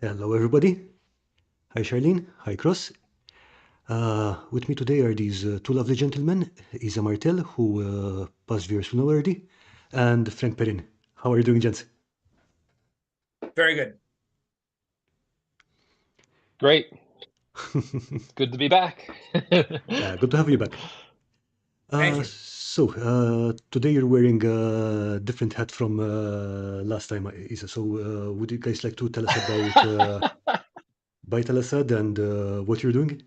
Hello, everybody. Hi, Charlene. Hi, Cross. With me today are these two lovely gentlemen, Isa Martel, who passed your soon already, and Frank Perrin. How are you doing, gents? Very good. Great. Good to be back. Yeah, good to have you back. Thank you. Today you're wearing a different hat from last time, Isa. So, would you guys like to tell us about Bayt Al-Asad and what you're doing?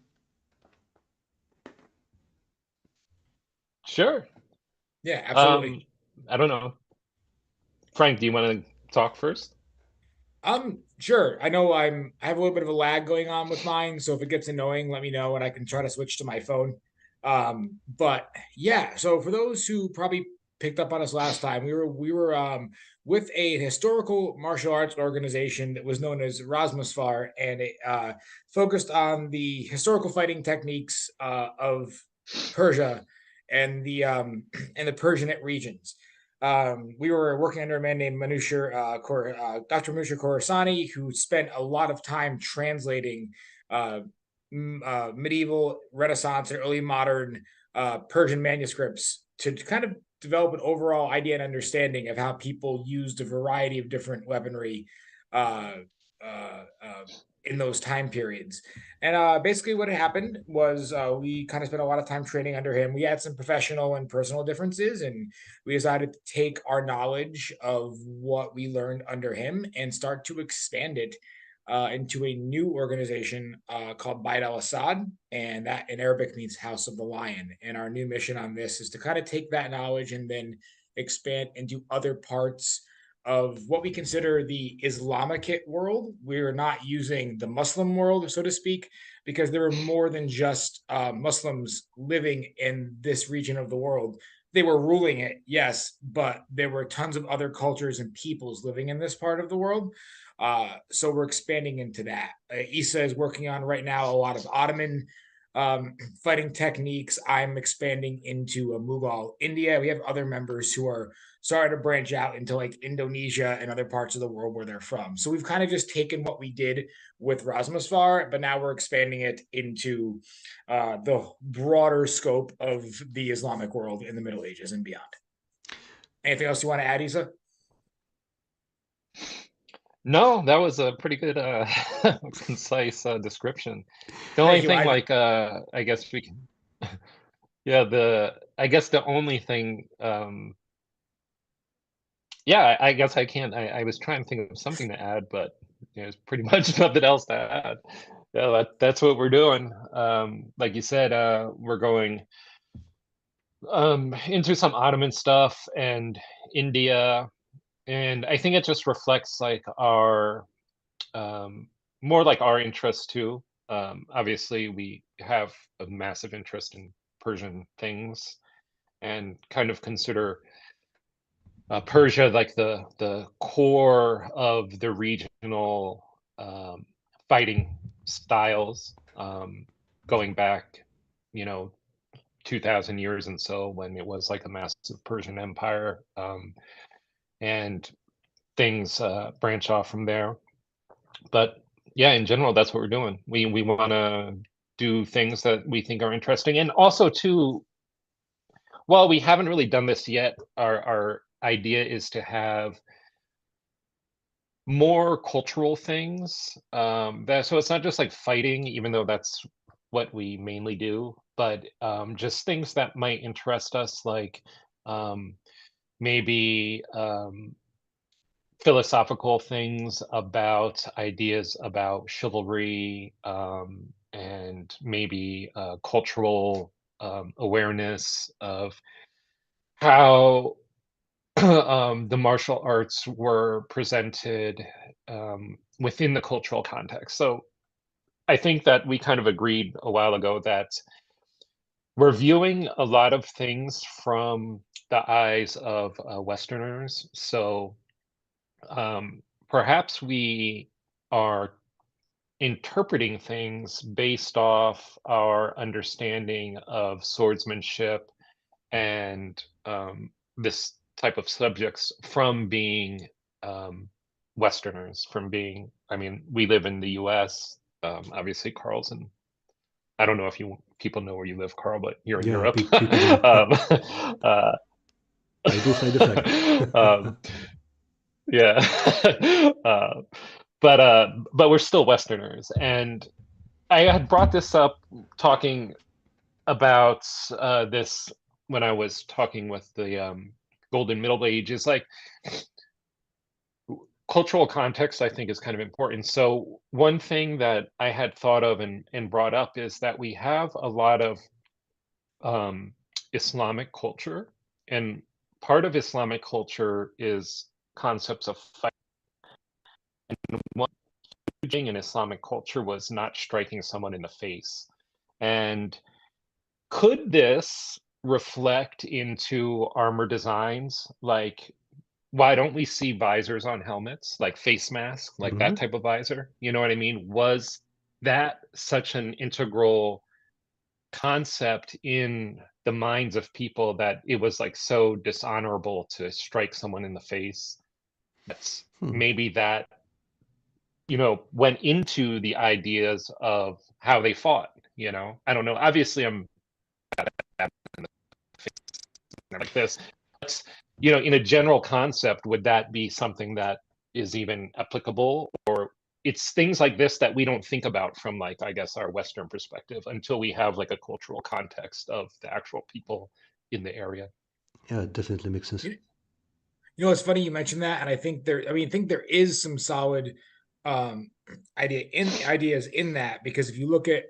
Sure. Yeah, absolutely. I don't know. Frank, do you want to talk first? Sure. I have a little bit of a lag going on with mine, so if it gets annoying, let me know and I can try to switch to my phone. But yeah, so for those who probably picked up on us last time, we were with a historical martial arts organization that was known as Rasmusfar, and it focused on the historical fighting techniques of Persia and the and the Persianate regions. We were working under a man named Dr. Manusher Khorasani, who spent a lot of time translating uh, medieval, Renaissance, and early modern Persian manuscripts to kind of develop an overall idea and understanding of how people used a variety of different weaponry uh, uh, uh, in those time periods. And basically, what had happened was we kind of spent a lot of time training under him. We had some professional and personal differences, and we decided to take our knowledge of what we learned under him and start to expand it into a new organization called Bayt Al-Asad, and that in Arabic means House of the Lion. And our new mission on this is to kind of take that knowledge and then expand into other parts of what we consider the Islamic world. We're not using the Muslim world, so to speak, because there are more than just Muslims living in this region of the world. They were ruling it, yes, but there were tons of other cultures and peoples living in this part of the world. So we're expanding into that. Issa is working on right now a lot of Ottoman fighting techniques. I'm expanding into Mughal India. We have other members who are starting to branch out into like Indonesia and other parts of the world where they're from. So we've kind of just taken what we did with Rasmusfar, but now we're expanding it into the broader scope of the Islamic world in the Middle Ages and beyond. Anything else you want to add, Isa? No, that was a pretty good, concise description. The only Thank you. thing, I like, I guess we can, yeah, I guess the only thing, yeah, I guess I can't. I was trying to think of something to add, but there's pretty much nothing else to add. Yeah, that's what we're doing. Like you said, we're going into some Ottoman stuff and India, and I think it just reflects like our more like our interest too. Obviously, we have a massive interest in Persian things and kind of consider Persia like the core of the regional um, fighting styles, going back, you know, 2,000 years and so when it was like a massive Persian empire, and things branch off from there. But yeah, in general, that's what we're doing. We want to do things that we think are interesting, and also too, while we haven't really done this yet, our idea is to have more cultural things. That so it's not just like fighting, even though that's what we mainly do, but just things that might interest us, like um, maybe philosophical things about ideas about chivalry, and maybe cultural awareness of how the martial arts were presented within the cultural context. So I think that we kind of agreed a while ago that we're viewing a lot of things from the eyes of Westerners. So perhaps we are interpreting things based off our understanding of swordsmanship and this type of subjects from being um, Westerners from being, I mean, we live in the US, obviously Carl's in, I don't know if people know where you live, Karl, but you're in Yeah, Europe. people do. Uh, I do fly the flag. yeah. uh, but we're still Westerners. And I had brought this up talking about this when I was talking with the Golden Middle Ages. Like, cultural context, I think, is kind of important. So one thing that I had thought of and brought up is that we have a lot of Islamic culture, and part of Islamic culture is concepts of fight. And one huge thing in Islamic culture was not striking someone in the face. And could this reflect into armor designs? Like, why don't we see visors on helmets, like face masks, like that Mhm. type of visor? You know what I mean? Was that such an integral concept in the minds of people that it was like so dishonorable to strike someone in the face? That's Hmm. maybe that, went into the ideas of how they fought, I don't know. Obviously, I'm like this. But, in a general concept, would that be something that is even applicable? Or it's things like this that we don't think about from, like, I guess, our Western perspective until we have like a cultural context of the actual people in the area. Yeah, it definitely makes sense. It's funny you mentioned that, and I think there is some solid um ideas in that, because if you look at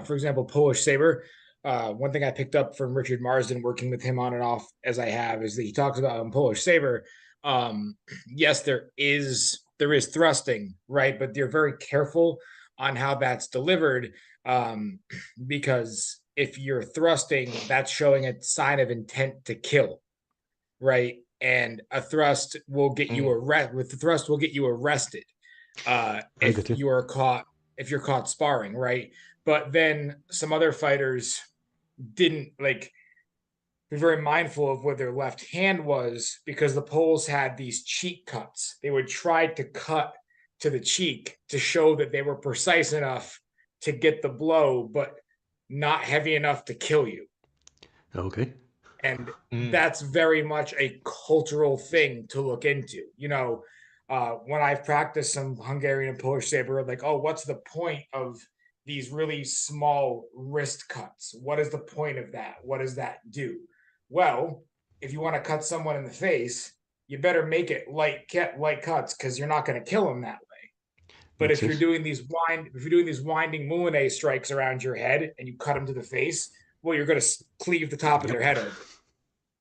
for example, Polish Saber, one thing I picked up from Richard Marsden working with him on and off as I have is that he talks about in Polish Saber, um yes, there is thrusting, right? But they're very careful on how that's delivered, um because if you're thrusting, that's showing a sign of intent to kill, right? And a thrust will get you Mm, arrested. With the thrust will get you arrested I get you. if you're caught sparring, right? But then some other fighters didn't like be very mindful of where their left hand was, because the Poles had these cheek cuts. They would try to cut to the cheek to show that they were precise enough to get the blow, but not heavy enough to kill you. Okay. And mm, that's very much a cultural thing to look into. When I've practiced some Hungarian and Polish saber, like, oh, what's the point of these really small wrist cuts? What is the point of that? What does that do? Well, if you want to cut someone in the face, you better make it light cuts, because you're not going to kill them that way. But Makes if you're sense. doing these winding Moulinet strikes around your head and you cut them to the face, well, you're going to cleave the top of their Yep. head open.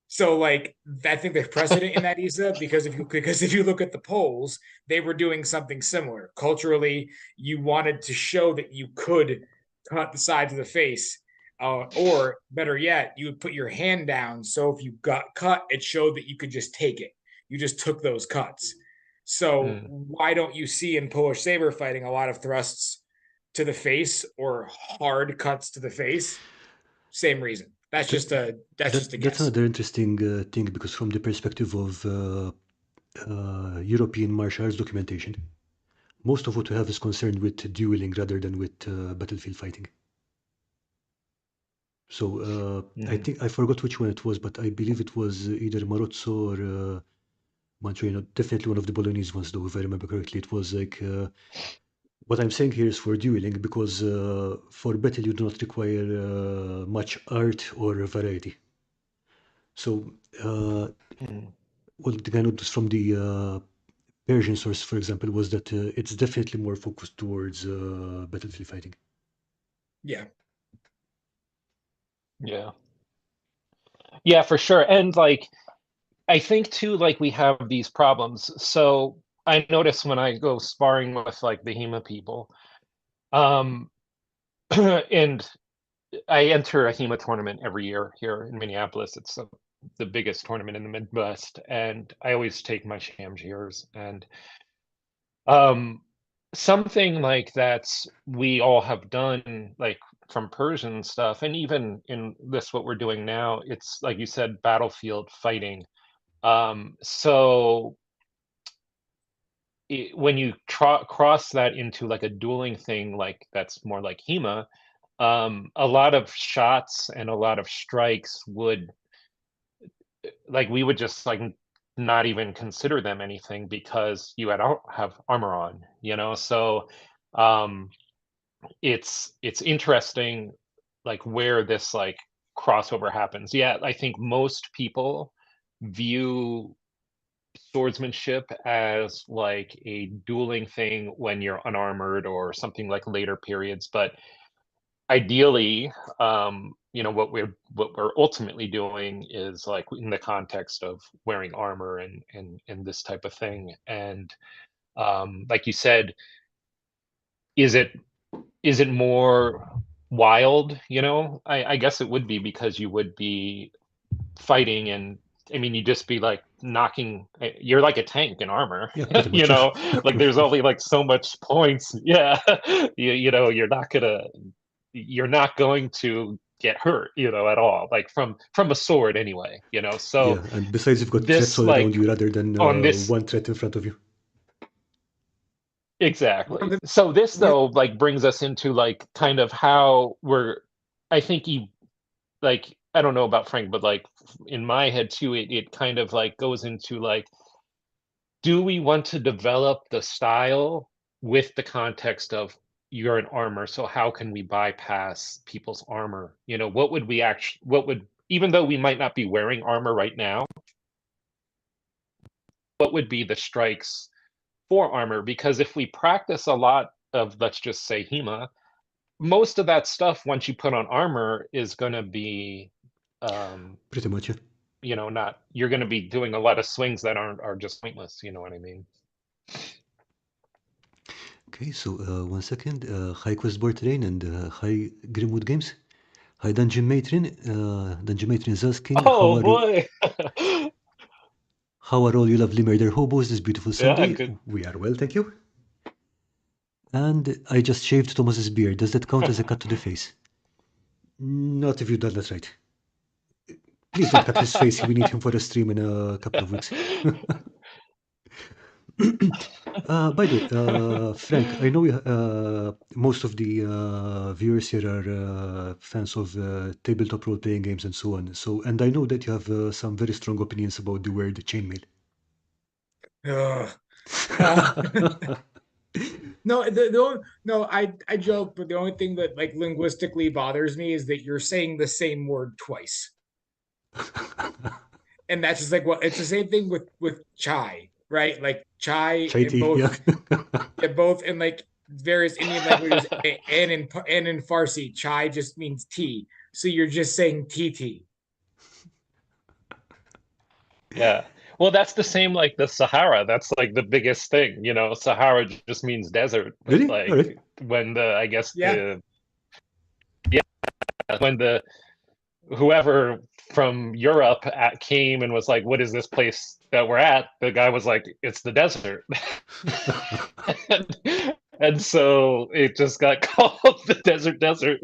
So, like, I think there's precedent in that, Isa, because if you look at the Poles, they were doing something similar. Culturally, you wanted to show that you could cut the sides of the face, or better yet, you would put your hand down. So if you got cut, it showed that you could just take it. You just took those cuts. So mm. why don't you see in Polish saber fighting a lot of thrusts to the face or hard cuts to the face? Same reason. That's That, just a that's that just a that's guess. another interesting thing, because from the perspective of European martial arts documentation, most of what we have is concerned with dueling rather than with battlefield fighting. So I Mm. think I forgot which one it was, but I believe it was either Marozzo or Manchurino. Definitely one of the Bolognese ones, though, if I remember correctly. It was like what I'm saying here is for dueling, because for battle you do not require much art or variety. So, Mm. well, the kind of from the Persian source, for example, was that it's definitely more focused towards battlefield fighting. Yeah. Yeah. Yeah, for sure. And like, I think too, like, we have these problems. So I notice when I go sparring with like the HEMA people, um, and I enter a HEMA tournament every year here in Minneapolis. It's the biggest tournament in the Midwest, and I always take my Shamsirs. And um, something like that we all have done, like from Persian stuff, and even in this what we're doing now, it's like you said, battlefield fighting. So when you cross that into like a dueling thing, like that's more like HEMA, a lot of shots and a lot of strikes would, like, we would just like not even consider them anything because you have armor on, you know? So um it's interesting like where this like crossover happens. Yeah, I think most people view swordsmanship as like a dueling thing when you're unarmored or something like later periods, but ideally, what we're ultimately doing is like in the context of wearing armor and this type of thing. And like you said, is it is it more wild? I guess it would be, because you would be fighting, and I mean, you'd just be like knocking. You're like a tank in armor, Yeah, pretty you much. know. Like there's only like so much points. Yeah, you're not going to get hurt, at all. Like from a sword anyway. So Yeah, and besides, you've got threats this all around like you rather than on this one threat in front of you. One of exactly. the So this one of, though like brings us into like kind of how I think like, I don't know about Frank, but like in my head too, it kind of like goes into like, do we want to develop the style with the context of you're in armor? So how can we bypass people's armor? What would, even though we might not be wearing armor right now, what would be the strikes for armor? Because if we practice a lot of, let's just say, HEMA, most of that stuff, once you put on armor, is going to be Pretty much, yeah. not, you're going to be doing a lot of swings that are just pointless. You know what I mean? Okay, so 1 second. Hi Questboard Train and hi Grimwood Games. Hi Dungeon Matron. Dungeon Matron is asking, Oh boy. how are all you lovely murder hobos this beautiful Yeah, Sunday? good. We are well, thank you. And I just shaved Thomas's beard. Does that count as a cut to the face? Not if you've done that right. Please don't cut his face. We need him for a stream in a couple of weeks. By the way, Frank, I know most of the viewers here are fans of tabletop role-playing games and so on. So, and I know that you have some very strong opinions about the word chainmail. uh, no, no, I joke, but the only thing that like linguistically bothers me is that you're saying the same word twice. And that's just like, well, it's the same thing with chai, right? Like chai Chai in tea, both, yeah. both in like various Indian languages, and in Farsi, chai just means tea. So you're just saying tea. Yeah. Well, that's the same like the Sahara. That's like the biggest thing, Sahara just means desert, but Really? All like right. when the I guess Yeah. when the whoever from Europe came and was like, "What is this place that we're at?" The guy was like, "It's the desert," and so it just got called the desert.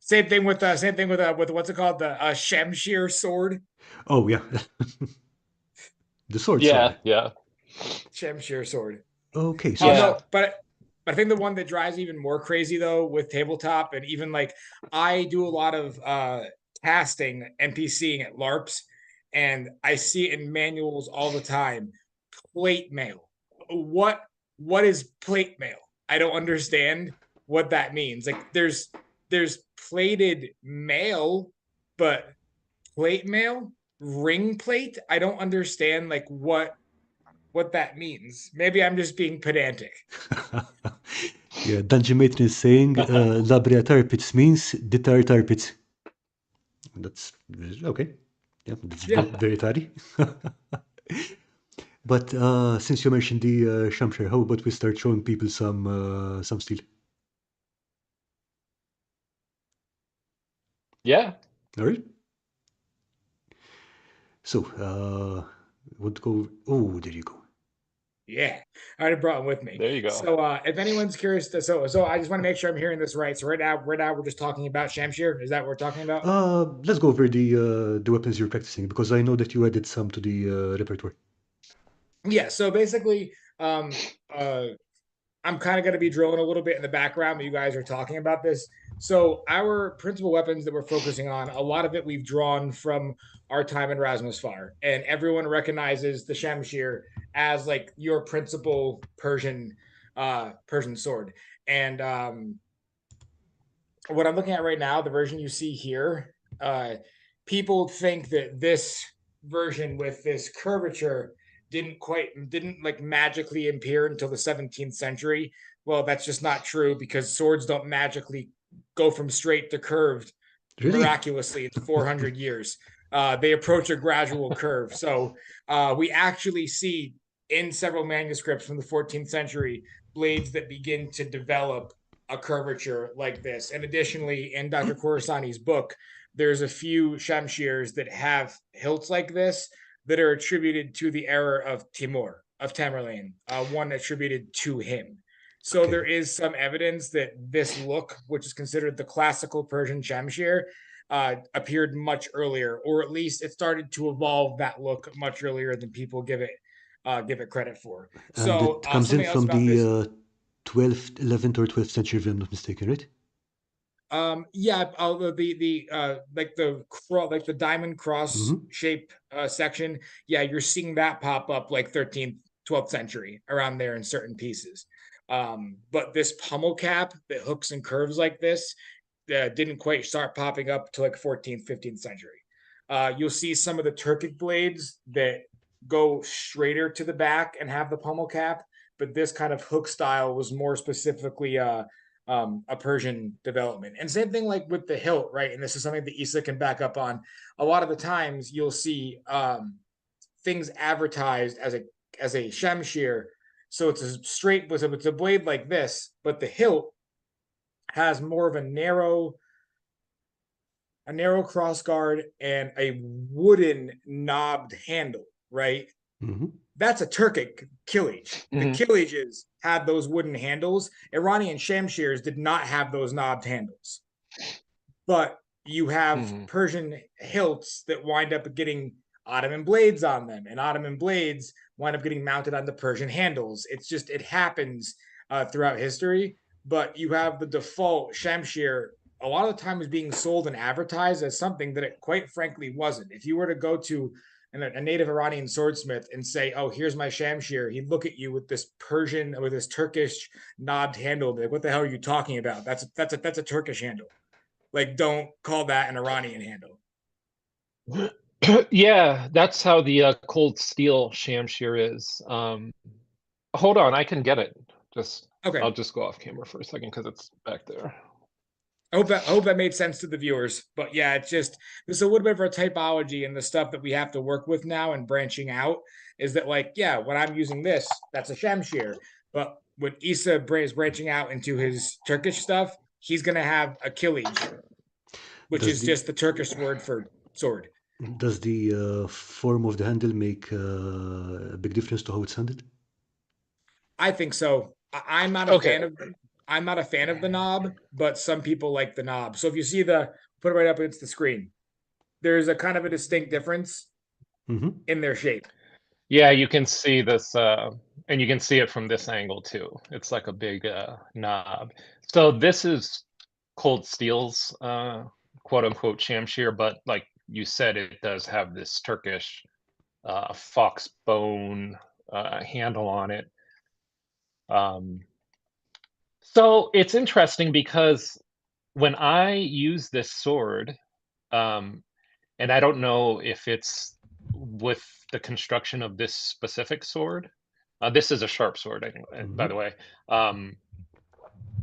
Same thing with what's it called, the Shamshir sword. Oh, yeah. The sword Yeah, sword. yeah, Shamshir sword. Okay, so yeah. No, but I think the one that drives even more crazy though with tabletop, and even like I do a lot of casting NPCing at LARPs, and I see it in manuals all the time. Plate mail. What is plate mail? I don't understand what that means. Like there's plated mail, but plate mail, ring plate. I don't understand like what that means. Maybe I'm just being pedantic. yeah, Dungeon Matron is saying Labria Tarpits means the Tarpits. That's okay. Yeah, that's Yeah. very tari. But since you mentioned the Shamshire, how about we start showing people some steel? Yeah. All right. So, would go. Oh, there you go. Yeah, I already brought them with me. There you go. So, if anyone's curious, so I just want to make sure I'm hearing this right. So right now, we're just talking about Shamshir. Is that what we're talking about? Let's go over the weapons you're practicing because I know that you added some to the repertoire. Yeah. So basically, Um, uh, I'm kind of going to be drilling a little bit in the background when you guys are talking about this. So our principal weapons that we're focusing on, a lot of it we've drawn from our time in Rasmusfar, and everyone recognizes the Shamshir as like your principal Persian sword. And what I'm looking at right now, the version you see here, people think that this version with this curvature didn't like magically appear until the 17th century. Well, that's just not true because swords don't magically go from straight to curved Really? miraculously in 400 years. They approach a gradual curve. So we actually see in several manuscripts from the 14th century blades that begin to develop a curvature like this. And additionally, in Dr. Khorasani's book, there's a few shamshirs that have hilts like this that are attributed to the era of Timur, of Tamerlane, one attributed to him. So Okay. there is some evidence that this look, which is considered the classical Persian shamshir, appeared much earlier, or at least it started to evolve that look much earlier than people give it credit for. And So it comes in something else from about this. the 12th, 11th, or 12th century, if I'm not mistaken, right? Yeah, like the diamond cross Mm-hmm. shape section. Yeah, you're seeing that pop up like 13th, 12th century around there in certain pieces. But this pummel cap that hooks and curves like this didn't quite start popping up to like 14th, 15th century. You'll see some of the Turkic blades that go straighter to the back and have the pummel cap, but this kind of hook style was more specifically a Persian development. And same thing like with the hilt, right? And this is something that Issa can back up on. A lot of the times you'll see things advertised as a shamshir. So it's a straight, it's a blade like this, but the hilt has more of a narrow cross guard and a wooden knobbed handle, right? Mm-hmm. That's a Turkic killage. The Mhm. killages had those wooden handles. Iranian shamshirs did not have those knobbed handles. But you have Mhm. Persian hilts that wind up getting Ottoman blades on them, and Ottoman blades wind up getting mounted on the Persian handles. It happens throughout history. But you have the default Shamshir a lot of the time is being sold and advertised as something that it quite frankly wasn't. If you were to go to a native Iranian swordsmith and say, "Oh, here's my shamshir," he'd look at you with this Persian, with this Turkish knobbed handle. Like, what the hell are you talking about? That's a Turkish handle. Like, don't call that an Iranian handle. Yeah, that's how the cold steel shamshir is. Hold on, I can get it. Okay. I'll just go off camera for a second because it's back there. I hope that made sense to the viewers. But yeah, there's a little bit of a typology and the stuff that we have to work with now and branching out is that, like, yeah, when I'm using this, that's a shamshir. But when Issa is branching out into his Turkish stuff, he's gonna have a kilij, which Does is the just the Turkish word for sword. does the form of the handle make a big difference to how it's handled? I think so. I'm not a Okay. fan of I'm not a fan of the knob, but some people like the knob. So if you see put it right up against the screen, there's a kind of a distinct difference Mm-hmm. in their shape. Yeah, you can see this, and you can see it from this angle too. It's like a big knob. So this is cold steel's quote unquote shamshir, but like you said, it does have this Turkish fox bone handle on it. So it's interesting because when I use this sword, um, and I don't know if it's with the construction of this specific sword. This is a sharp sword, by Mm-hmm. the way. Um,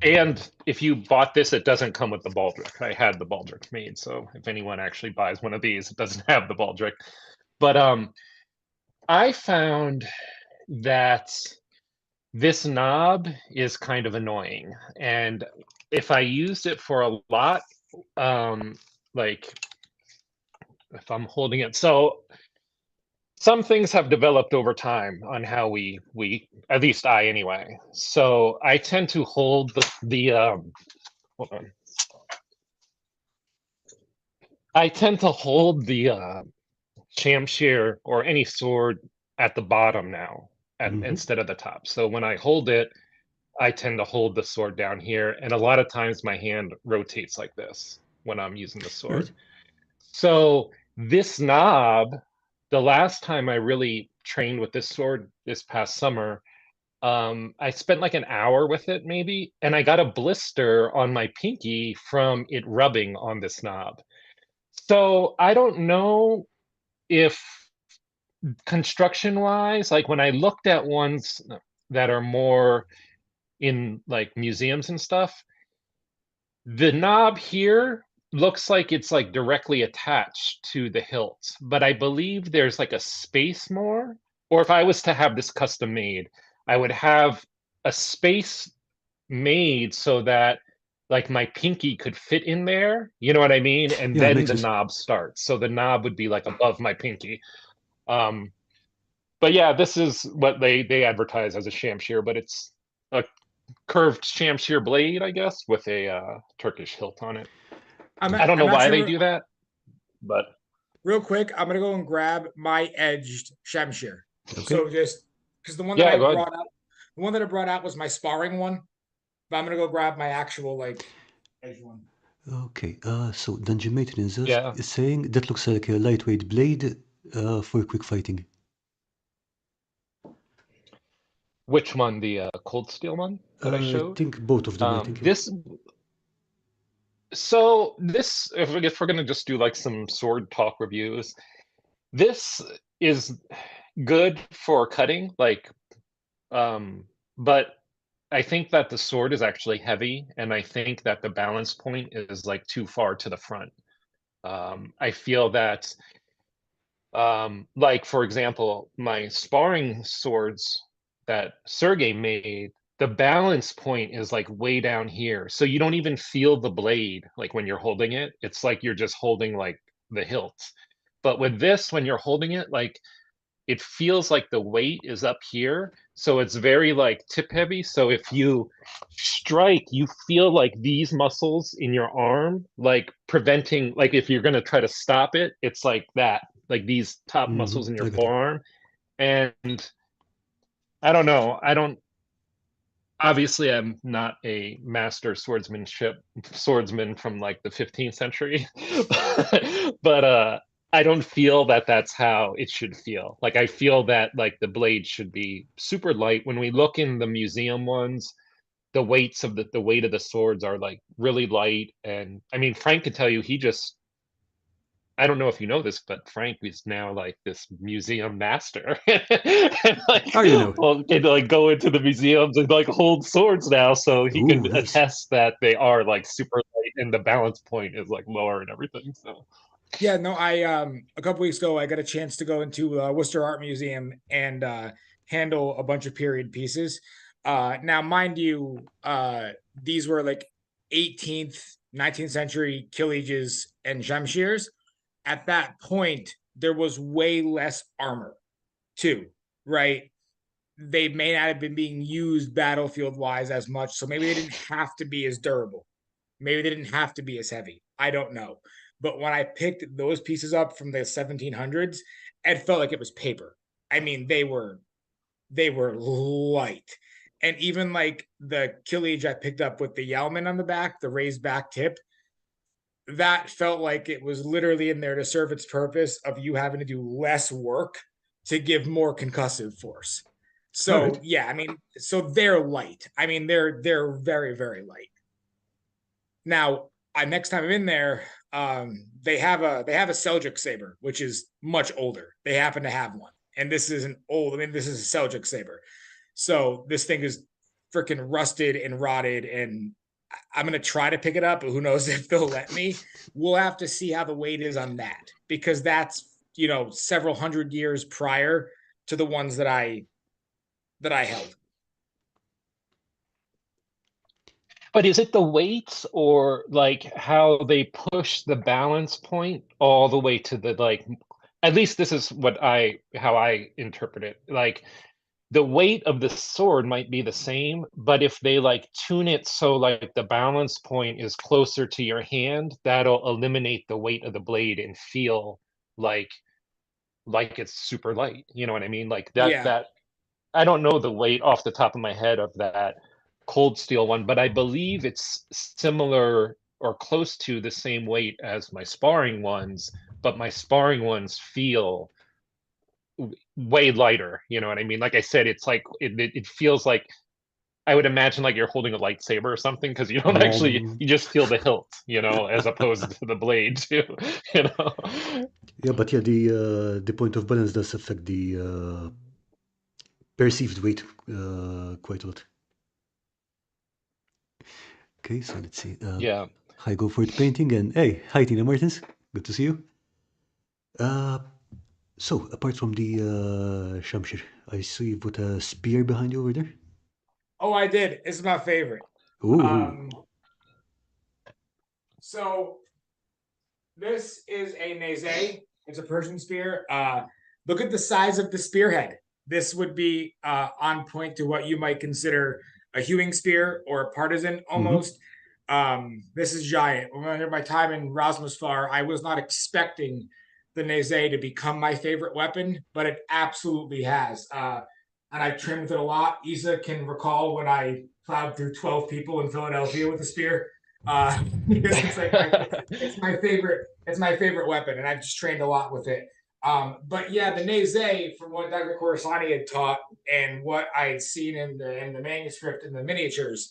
and if you bought this, it doesn't come with the baldric. I had the baldric made, so if anyone actually buys one of these, it doesn't have the baldric. But I found that this knob is kind of annoying, and if I used it for a lot, like if I'm holding it, so some things have developed over time on how we at least I anyway. So I tend to hold the hold on. I tend to hold the shamshir or any sword at the bottom now. instead of the top. So when I hold it, I tend to hold the sword down here, and a lot of times my hand rotates like this when I'm using the Right? sword. So this knob, the last time I really trained with this sword this past summer, I spent like an hour with it maybe, and I got a blister on my pinky from it rubbing on this knob. So I don't know if construction wise, like when I looked at ones that are more in like museums and stuff, the knob here looks like it's like directly attached to the hilt, but I believe there's like a space more, or if I was to have this custom made, I would have a space made so that like my pinky could fit in there, you know what I mean? And Yeah, it then makes the sense. knob starts. So the knob would be like above my pinky. Um, but yeah, this is what they advertise as a shamshir, but it's a curved shamshir blade, I guess, with a Turkish hilt on it. I don't know I'm why they actually do that, but real quick. I'm gonna go and grab my edged Shamshir. Okay. So just because the one that yeah, I go ahead. brought out, the one that I brought out was my sparring one. But I'm gonna go grab my actual like edge one. Okay. So Dungeon Mate Yeah, is saying that looks like a lightweight blade for quick fighting. which one? The cold steel one that I I showed. think both of them. I think. Yeah. This so this if we're gonna just do like some sword talk reviews, this is good for cutting, like, but I think that the sword is actually heavy, and I think that the balance point is like too far to the front. I feel that, like for example, my sparring swords that Sergey made, the balance point is like way down here, so you don't even feel the blade like when you're holding it. It's like you're just holding like the hilt. But with this, when you're holding it, like it feels like the weight is up here, so it's very like tip heavy. So if you strike, you feel like these muscles in your arm like preventing, like if you're going to try to stop it, it's like that, like these top muscles in your I got you. forearm. And I don't know, I don't, obviously I'm not a master swordsman from like the 15th century, but I don't feel that that's how it should feel. Like I feel that like the blade should be super light. When we look in the museum ones, the weights of the weight of the swords are like really light. And I mean, Frank can tell you, he just, I don't know if you know this, but Frank is now like this museum master. And like, How do you know? well, can like go into the museums and like hold swords now, so he Ooh, can nice. attest that they are like super light and the balance point is like lower and everything. So Yeah, no, I a couple weeks ago I got a chance to go into Worcester Art Museum and handle a bunch of period pieces. Now, mind you, these were like 18th, 19th century killiges and shamshirs. At that point, there was way less armor, too, right? They may not have been being used battlefield wise as much, so maybe they didn't have to be as durable. Maybe they didn't have to be as heavy. I don't know. But when I picked those pieces up from the 1700s, it felt like it was paper. I mean, they were light. And even like the Killage I picked up with the Yalman on the back, the raised back tip, that felt like it was literally in there to serve its purpose of you having to do less work to give more concussive force. All right. So yeah, I mean, so they're light. I mean, they're very, very light. Now, next time I'm in there, they have a Seljuk saber, which is much older. They happen to have one, and this isn't old. I mean, this is a Seljuk saber, so this thing is freaking rusted and rotted. And I'm gonna try to pick it up, but who knows if they'll let me? We'll have to see how the weight is on that, because that's several hundred years prior to the ones that I held. but is it the weights or like how they push the balance point all the way to the like, at least this is what how I interpret it. Like the weight of the sword might be the same, but if they like tune it so like the balance point is closer to your hand, that'll eliminate the weight of the blade and feel like it's super light. You know what I mean? Like that Yeah, that I don't know the weight off the top of my head of that cold steel one, but I believe it's similar or close to the same weight as my sparring ones, but my sparring ones feel way lighter. You know what I mean? Like I said, it's like it feels like I would imagine like you're holding a lightsaber or something, because you don't actually, Um, you just feel the hilt, you know, as opposed to the blade too, you know. yeah, but yeah, the point of balance does affect the perceived weight quite a lot. Okay, so let's see. Yeah. Hi, go for it painting, and hey, hi Tina Martins, good to see you. Uh, so apart from the Shamshir, I see you put a spear behind you over there. Oh, I did. It's my favorite. Ooh. So this is a Neze. It's a Persian spear. Look at the size of the spearhead. This would be on point to what you might consider a hewing spear or a partisan almost. This is giant. Under my time in Rosmusfar, I was not expecting the Neze to become my favorite weapon, but it absolutely has. And I trimmed it a lot. Isa can recall when I plowed through 12 people in Philadelphia with a spear. Because it's my favorite. It's my favorite weapon, and I've just trained a lot with it. But yeah, the Neze, from what Dr. Coruscani had taught and what I had seen in the manuscript and the miniatures,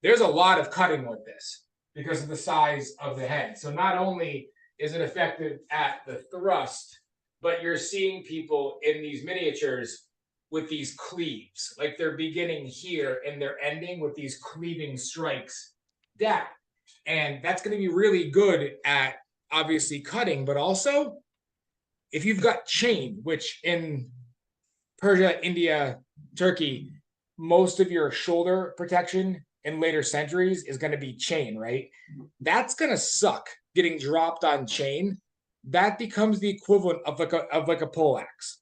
there's a lot of cutting with this because of the size of the head. So not only is it effective at the thrust, but you're seeing people in these miniatures with these cleaves, like they're beginning here and they're ending with these cleaving strikes down. And that's going to be really good at obviously cutting, but also if you've got chain, which in Persia, India, Turkey, most of your shoulder protection in later centuries is going to be chain, right? That's going to suck getting dropped on chain. That becomes the equivalent of like a poleaxe.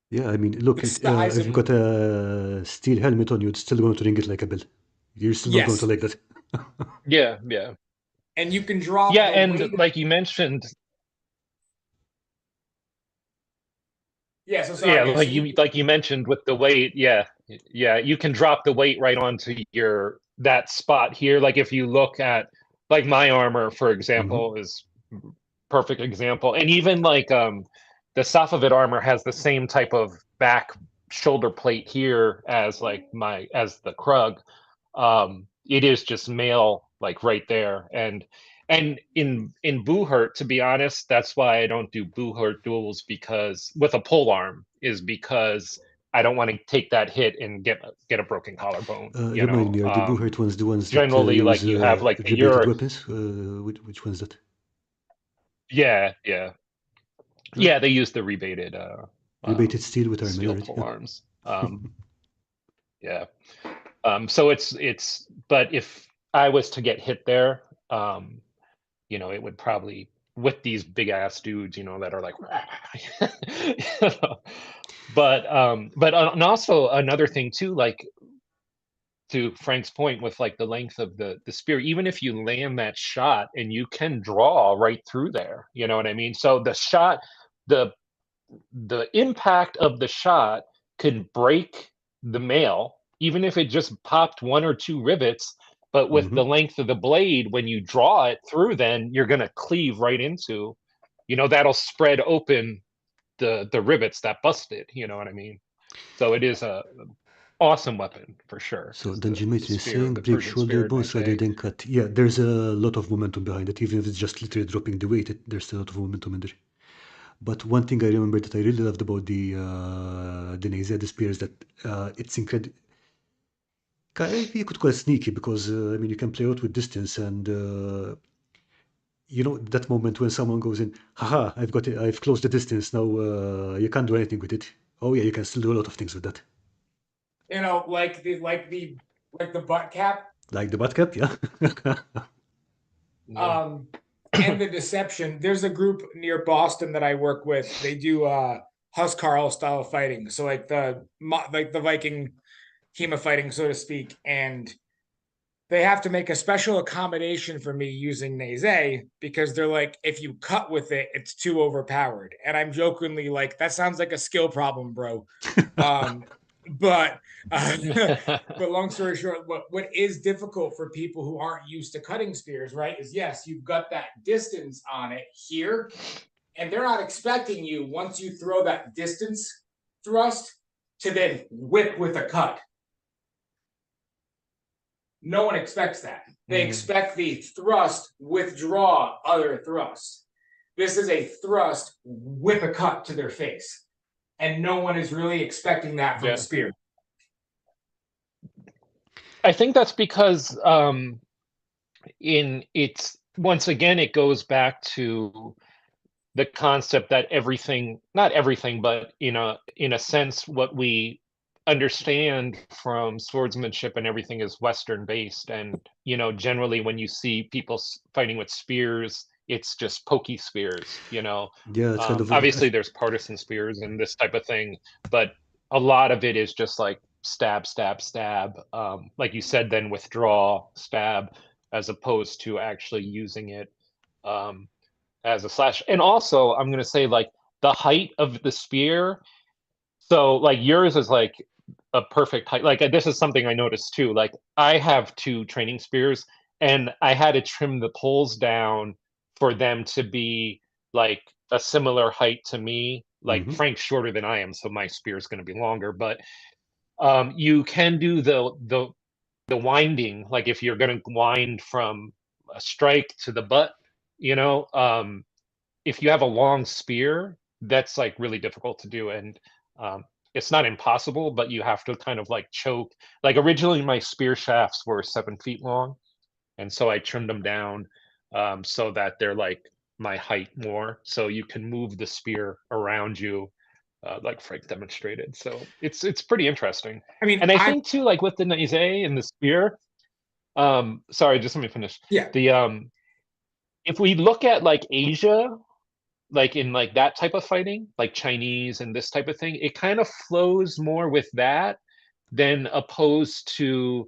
Yeah, I mean, look, The size if you've of got a steel helmet on you, it's still going to ring it like a bell. You're still not going to yes, like that. Yeah, yeah. and you can drop Yeah, the weight. and like you mentioned, Yeah, so yeah, sorry. Yeah, so like you mentioned with the weight, yeah. Yeah, you can drop the weight right onto your that spot here. Like if you look at like my armor, for example, is perfect example. And even like the Safavid armor has the same type of back shoulder plate here as like my as the Krug. It is just mail like right there. And in Buhurt, to be honest, that's why I don't do Buhurt duels, because with a pole arm is because I don't want to take that hit and get a broken collarbone, you Remind know. me, are the Buhurt ones the ones that Generally, use like you have like the rebated Euro. weapons? Which one's that? Yeah, yeah. Uh, Yeah, they use the rebated rebated steel with armor, steel alright. pole arms. Yeah. So it's but if I was to get hit there, you know, it would probably, with these big ass dudes, you know, that are like you know. But and also another thing too, like to Frank's point with like the length of the spear, even if you land that shot and you can draw right through there, you know what I mean? So the shot, the the impact of the shot could break the mail, even if it just popped one or two rivets. But with the length of the blade, when you draw it through, then you're going to cleave right into, you know, that'll spread open the rivets that busted. You know what I mean? So it is a awesome weapon for sure. So Is Dungeon the Matron is spear, saying the break Persian shoulder spear, and I bones rather say, than cut. Yeah, there's a lot of momentum behind it. Even if it's just literally dropping the weight, there's still a lot of momentum in there. But one thing I remember that I really loved about the Neza, the spear, is that it's incredible. You could call it sneaky because I mean you can play out with distance and you know that moment when someone goes in, haha, I've got it, I've closed the distance now. You can't do anything with it. Oh yeah, you can still do a lot of things with that. you know, like the butt cap. Like the butt cap, yeah. yeah. And the deception. There's a group near Boston that I work with. They do Karl style fighting. So like the Viking Hema fighting, so to speak. And they have to make a special accommodation for me using Neze because they're like, if you cut with it, it's too overpowered. And I'm jokingly like, that sounds like a skill problem, bro. Um, But but long story short, what is difficult for people who aren't used to cutting spears, right, is yes, you've got that distance on it here, and they're not expecting you once you throw that distance thrust to then whip with a cut. No one expects that. They expect the thrust, withdraw, other thrust. This is a thrust, whip a cut to their face. And no one is really expecting that from a Yeah. spear. I think that's because it's once again it goes back to the concept that everything, not everything, but in a sense, what we understand from swordsmanship and everything is Western based. And generally when you see people fighting with spears, it's just pokey spears. Yeah, it's kind of Obviously there's partisan spears and this type of thing, but a lot of it is just like stab, stab, stab. Like you said, then withdraw, stab, as opposed to actually using it as a slash. And also, I'm gonna say like the height of the spear. So like yours is like a perfect height. Like this is something I noticed too. Like I have two training spears, and I had to trim the poles down for them to be like a similar height to me. Like Frank's shorter than I am, so my spear is going to be longer. But you can do the winding, like if you're going to wind from a strike to the butt, if you have a long spear, that's like really difficult to do. And it's not impossible, but you have to kind of like choke. Like originally my spear shafts were 7 feet long. And so I trimmed them down so that they're like my height more. So you can move the spear around you, like Frank demonstrated. So it's pretty interesting. I mean, And I think too, like with the Nize and the spear, sorry, just let me finish. Yeah. The if we look at like Asia, like in like that type of fighting, like Chinese and this type of thing, it kind of flows more with that than opposed to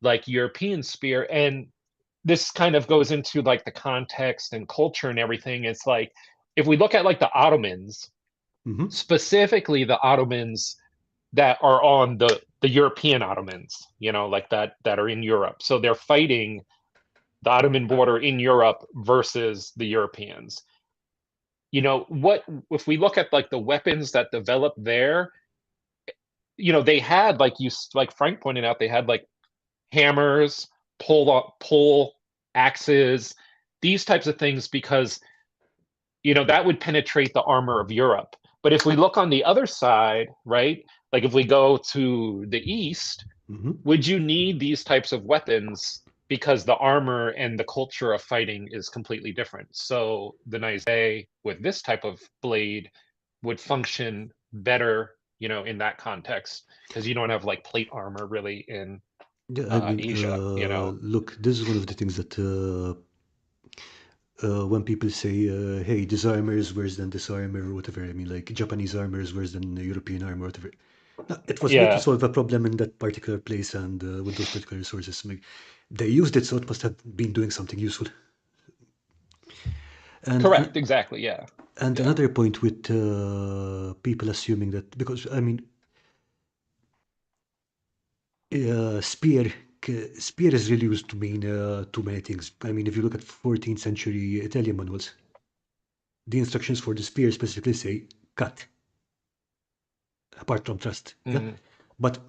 like European spear. And this kind of goes into like the context and culture and everything. It's like if we look at like the Ottomans, specifically the Ottomans that are on the European Ottomans, like that are in Europe. So they're fighting the Ottoman border in Europe versus the Europeans. What if we look at like the weapons that developed there, they had like Frank pointed out, they had like hammers, pole axes, these types of things, because that would penetrate the armor of Europe. But if we look on the other side, right, like if we go to the east, would you need these types of weapons? Because the armor and the culture of fighting is completely different. So the Nize with this type of blade would function better, in that context, because you don't have like plate armor really in Yeah, I mean, Asia. look, this is one of the things that when people say, hey, this armor is worse than this armor or whatever, I mean, like Japanese armor is worse than European armor or whatever. No, it was made to Yeah, solve a problem in that particular place and with those particular resources. They used it, so it must have been doing something useful. And correct. Exactly. Yeah. and Yeah. another point with people assuming that, because I mean, spear spear is really used to mean too many things. I mean, if you look at 14th century Italian manuals, the instructions for the spear specifically say cut, apart from thrust. Yeah, but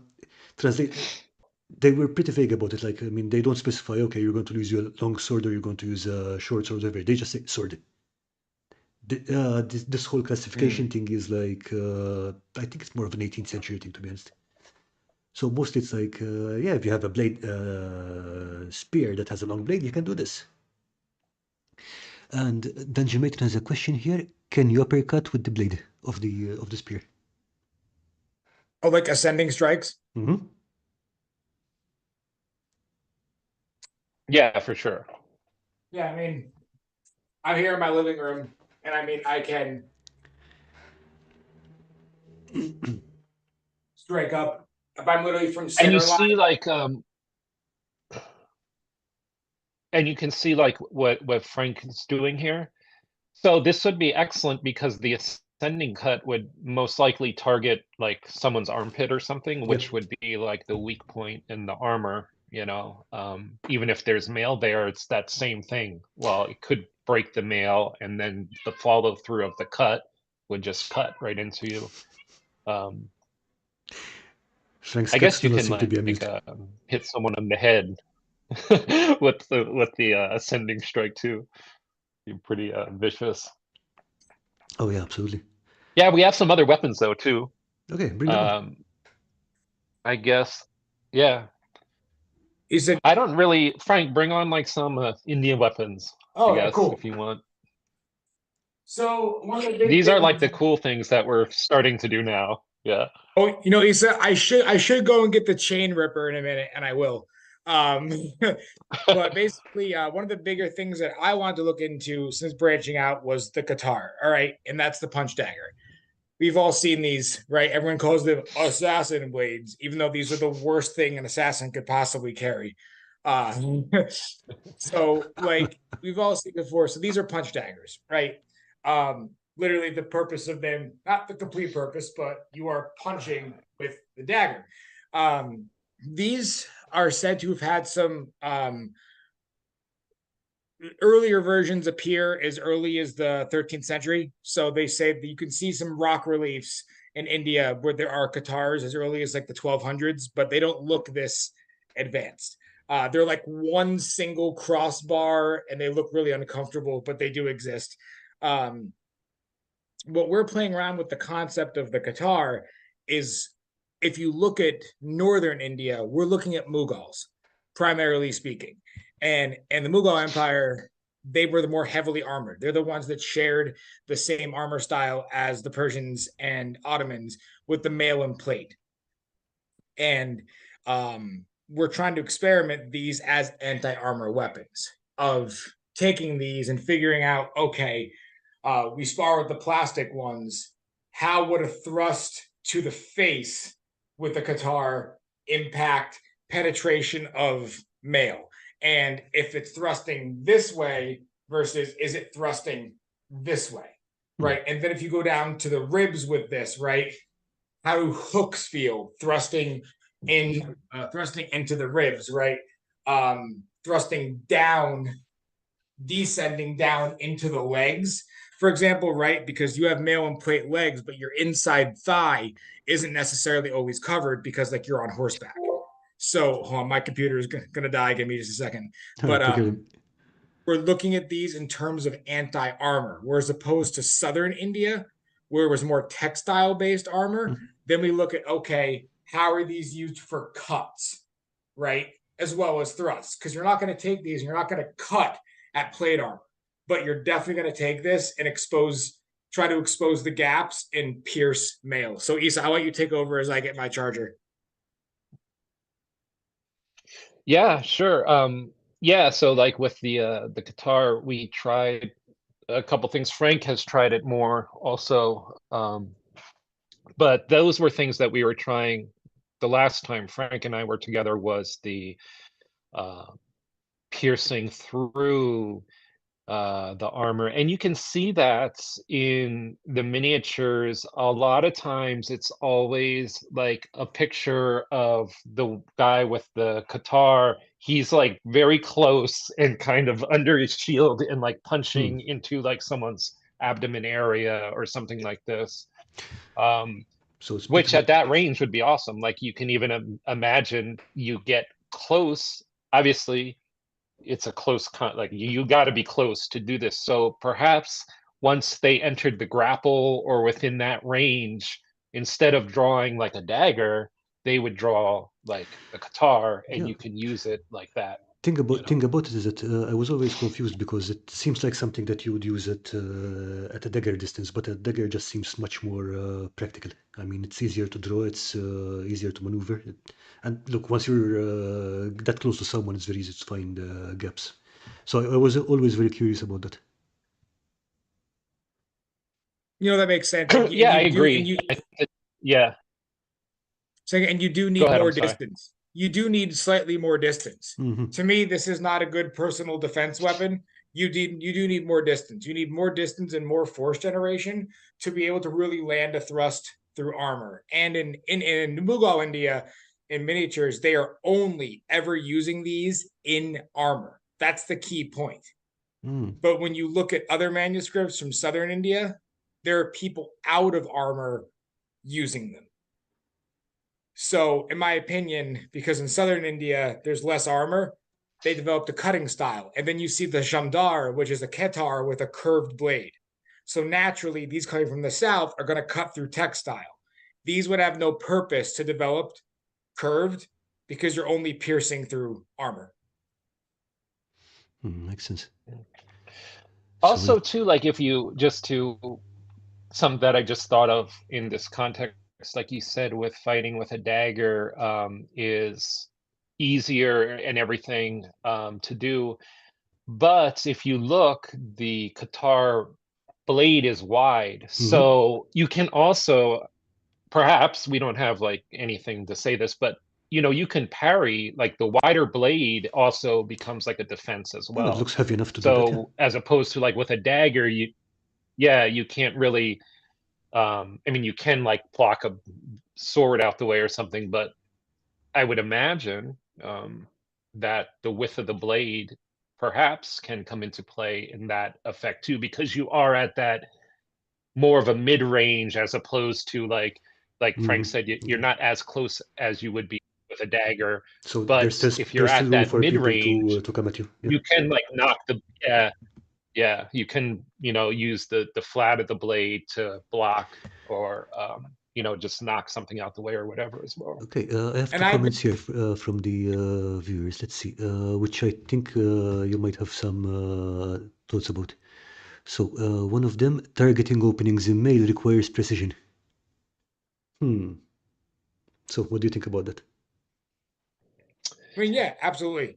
translate. They were pretty vague about it. Like, I mean, they don't specify. Okay, you're going to use your long sword or you're going to use a short sword, whatever. They just say sword. This whole classification thing is like, I think it's more of an 18th century thing, to be honest. So mostly it's like, yeah, if you have a blade spear that has a long blade, you can do this. And Dungeon Matron has a question here: can you uppercut with the blade of the spear? Oh, like ascending strikes? Yeah, for sure. Yeah, I mean, I'm here in my living room, and I mean, I can strike up if I'm literally from And center you line. see like and you can see like what Frank is doing here. So this would be excellent because the ascending cut would most likely target like someone's armpit or something, which Yep. would be like the weak point in the armor, you know. Even if there's mail there, it's that same thing. Well, it could break the mail, and then the follow through of the cut would just cut right into you. Frank's I cats guess do you not can seem to be like amused. hit someone on the head with the ascending strike too. Be pretty vicious. Oh yeah, absolutely. Yeah, we have some other weapons though too. Okay, bring them on. I guess, yeah. He said, I don't really, Frank, bring on like some Indian weapons, I "Oh yeah, guess, cool." if you want. So one of the big These are like things. the cool things that we're starting to do now. Yeah. Oh, he said I should go and get the chain ripper in a minute, and I will. Um, but basically, one of the bigger things that I wanted to look into since branching out was the Qatar. All right, and that's the punch dagger. We've all seen these, right? Everyone calls them assassin blades, even though these are the worst thing an assassin could possibly carry. Uh, so, like, we've all seen before. So these are punch daggers, right? Literally, the purpose of them, not the complete purpose, but you are punching with the dagger. These are said to have had some earlier versions appear as early as the 13th century. So they say that you can see some rock reliefs in India where there are Qatars as early as like the 1200s, but they don't look this advanced. They're like one single crossbar and they look really uncomfortable, but they do exist. Um, what we're playing around with the concept of the Qatar is if you look at northern India, we're looking at Mughals, primarily speaking. And the Mughal Empire, they were the more heavily armored. They're the ones that shared the same armor style as the Persians and Ottomans with the mail and plate. And we're trying to experiment these as anti-armor weapons of taking these and figuring out, okay, we spar with the plastic ones. How would a thrust to the face with the Qatar impact penetration of mail? And if it's thrusting this way versus is it thrusting this way? Right. And then if you go down to the ribs with this, right? How do hooks feel thrusting into the ribs, right? Thrusting down, descending down into the legs, for example, right? Because you have mail and plate legs, but your inside thigh isn't necessarily always covered because like you're on horseback. So hold on, my computer is gonna die. Give me just a second. All But right, take care. we're looking at these in terms of anti-armor, whereas opposed to southern India, where it was more textile-based armor. Then we look at, okay, how are these used for cuts, right? As well as thrusts, because you're not going to take these and you're not going to cut at plate armor, but you're definitely going to take this and try to expose the gaps and pierce mail. So Issa, I'll let you take over as I get my charger. Yeah, sure. Yeah, so like with the guitar, we tried a couple things. Frank has tried it more also. But those were things that we were trying the last time Frank and I were together was the uh piercing through the armor. And you can see that in the miniatures. A lot of times it's always like a picture of the guy with the guitar. He's like very close and kind of under his shield and like punching into like someone's abdomen area or something like this. So speak Which about. at that range would be awesome. Like you can even imagine you get close. Obviously, it's a close like you got to be close to do this. So perhaps once they entered the grapple or within that range, instead of drawing like a dagger, they would draw like a guitar, and Yeah. you can use it like that. Thing about it is that I was always confused because it seems like something that you would use at a dagger distance, but a dagger just seems much more practical. I mean, it's easier to draw, it's easier to maneuver. And look, once you're that close to someone, it's very easy to find gaps. So I was always very curious about that. That makes sense. And Yeah, I agree. Yeah, and you do go need ahead. more I'm sorry. distance. You do need slightly more distance. Hmm. To me, this is not a good personal defense weapon. you do need more distance. You need more distance and more force generation to be able to really land a thrust through armor. And in Mughal India, in miniatures, they are only ever using these in armor. That's the key point. But when you look at other manuscripts from southern India, there are people out of armor using them. So, in my opinion, because in southern India there's less armor, they developed a cutting style. And then you see the Jamdar, which is a Ketar with a curved blade. So naturally, these coming from the south are going to cut through textile. These would have no purpose to develop curved because you're only piercing through armor. Makes sense. Also, too, like if you just to some that I just thought of in this context, like you said, with fighting with a dagger is easier and everything to do. But if you look, the Qatar blade is wide. So you can also, perhaps we don't have like anything to say this, but you know, you can parry, like the wider blade also becomes like a defense as Well, it well. looks heavy enough to do that, yeah. So as opposed to like with a dagger, you can't really I mean, you can like block a sword out the way or something, but I would imagine that the width of the blade perhaps can come into play in that effect too, because you are at that more of a mid-range as opposed to like Frank said, you're not as close as you would be with a dagger. So But if you're there's still at room that for people mid-range, to come at you. Yeah. you can like knock the you can, you know, use the flat of the blade to block or you know, just knock something out the way or whatever as well. Okay, I have And two I've comments here from the viewers. Let's see, which I think you might have some thoughts about. So one of them, targeting openings in mail requires precision. So what do you think about that? I mean, yeah, absolutely.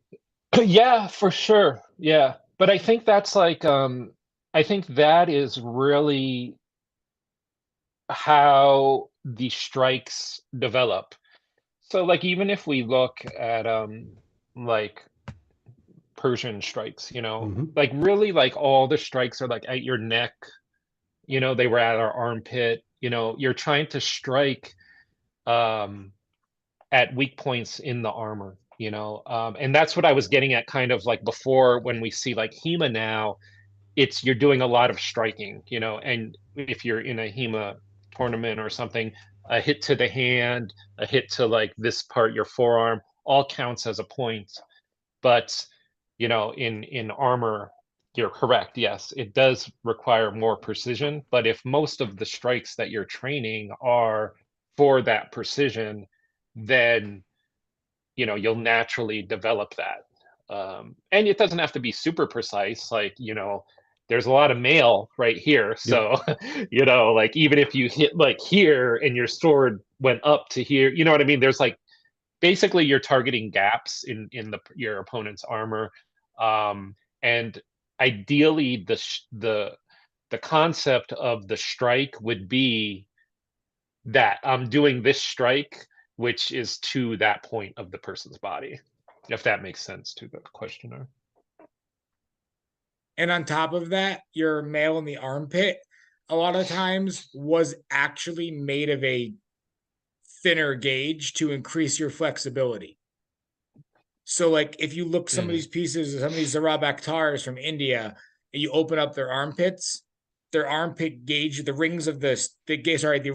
Yeah, for sure. Yeah. But I think that's like I think that is really how the strikes develop. So like even if we look at like Persian strikes, you know, like really like all the strikes are like at your neck, you know, they were at our armpit, you know, you're trying to strike at weak points in the armor, you know, and that's what I was getting at kind of like before when we see like HEMA now, it's you're doing a lot of striking, you know, and if you're in a HEMA tournament or something, a hit to the hand, a hit to like this part, your forearm, all counts as a point. But you know, in armor, you're correct. Yes, it does require more precision. But if most of the strikes that you're training are for that precision, then you know you'll naturally develop that. And it doesn't have to be super precise. Like you know, there's a lot of mail right here, so you know, like even if you hit like here and your sword went up to here, you know what I mean? There's like basically you're targeting gaps in your opponent's armor, and ideally the concept of the strike would be that I'm doing this strike, which is to that point of the person's body, if that makes sense to the questioner. And on top of that, your mail in the armpit, a lot of times, was actually made of a thinner gauge to increase your flexibility. So, like, if you look some of these pieces, some of these Zarab Akhtars from India, and you open up their armpits, their armpit gauge, the rings of the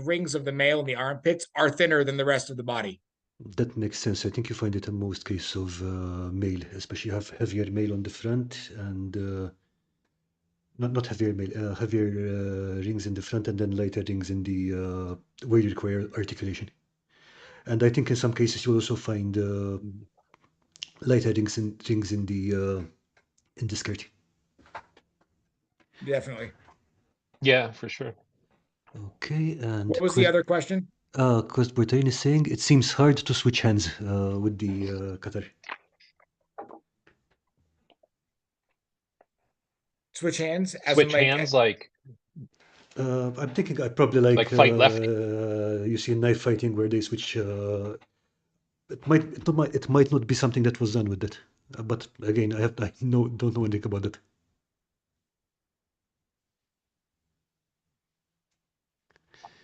rings of the mail in the armpits are thinner than the rest of the body. That makes sense. I think you find it in most cases of mail, especially have heavier mail on the front and not heavier mail, heavier rings in the front and then lighter rings in the where you require articulation. And I think in some cases you'll also find lighter rings in the skirt. Definitely. Yeah, for sure. Okay, and what was the other question? Because Bertain is saying it seems hard to switch hands with the Qatar. Switch hands, as Switch in hands, like I'm thinking I probably like fight left. you see in knife fighting where they switch. It might not be something that was done with it, but again, I don't know anything about it.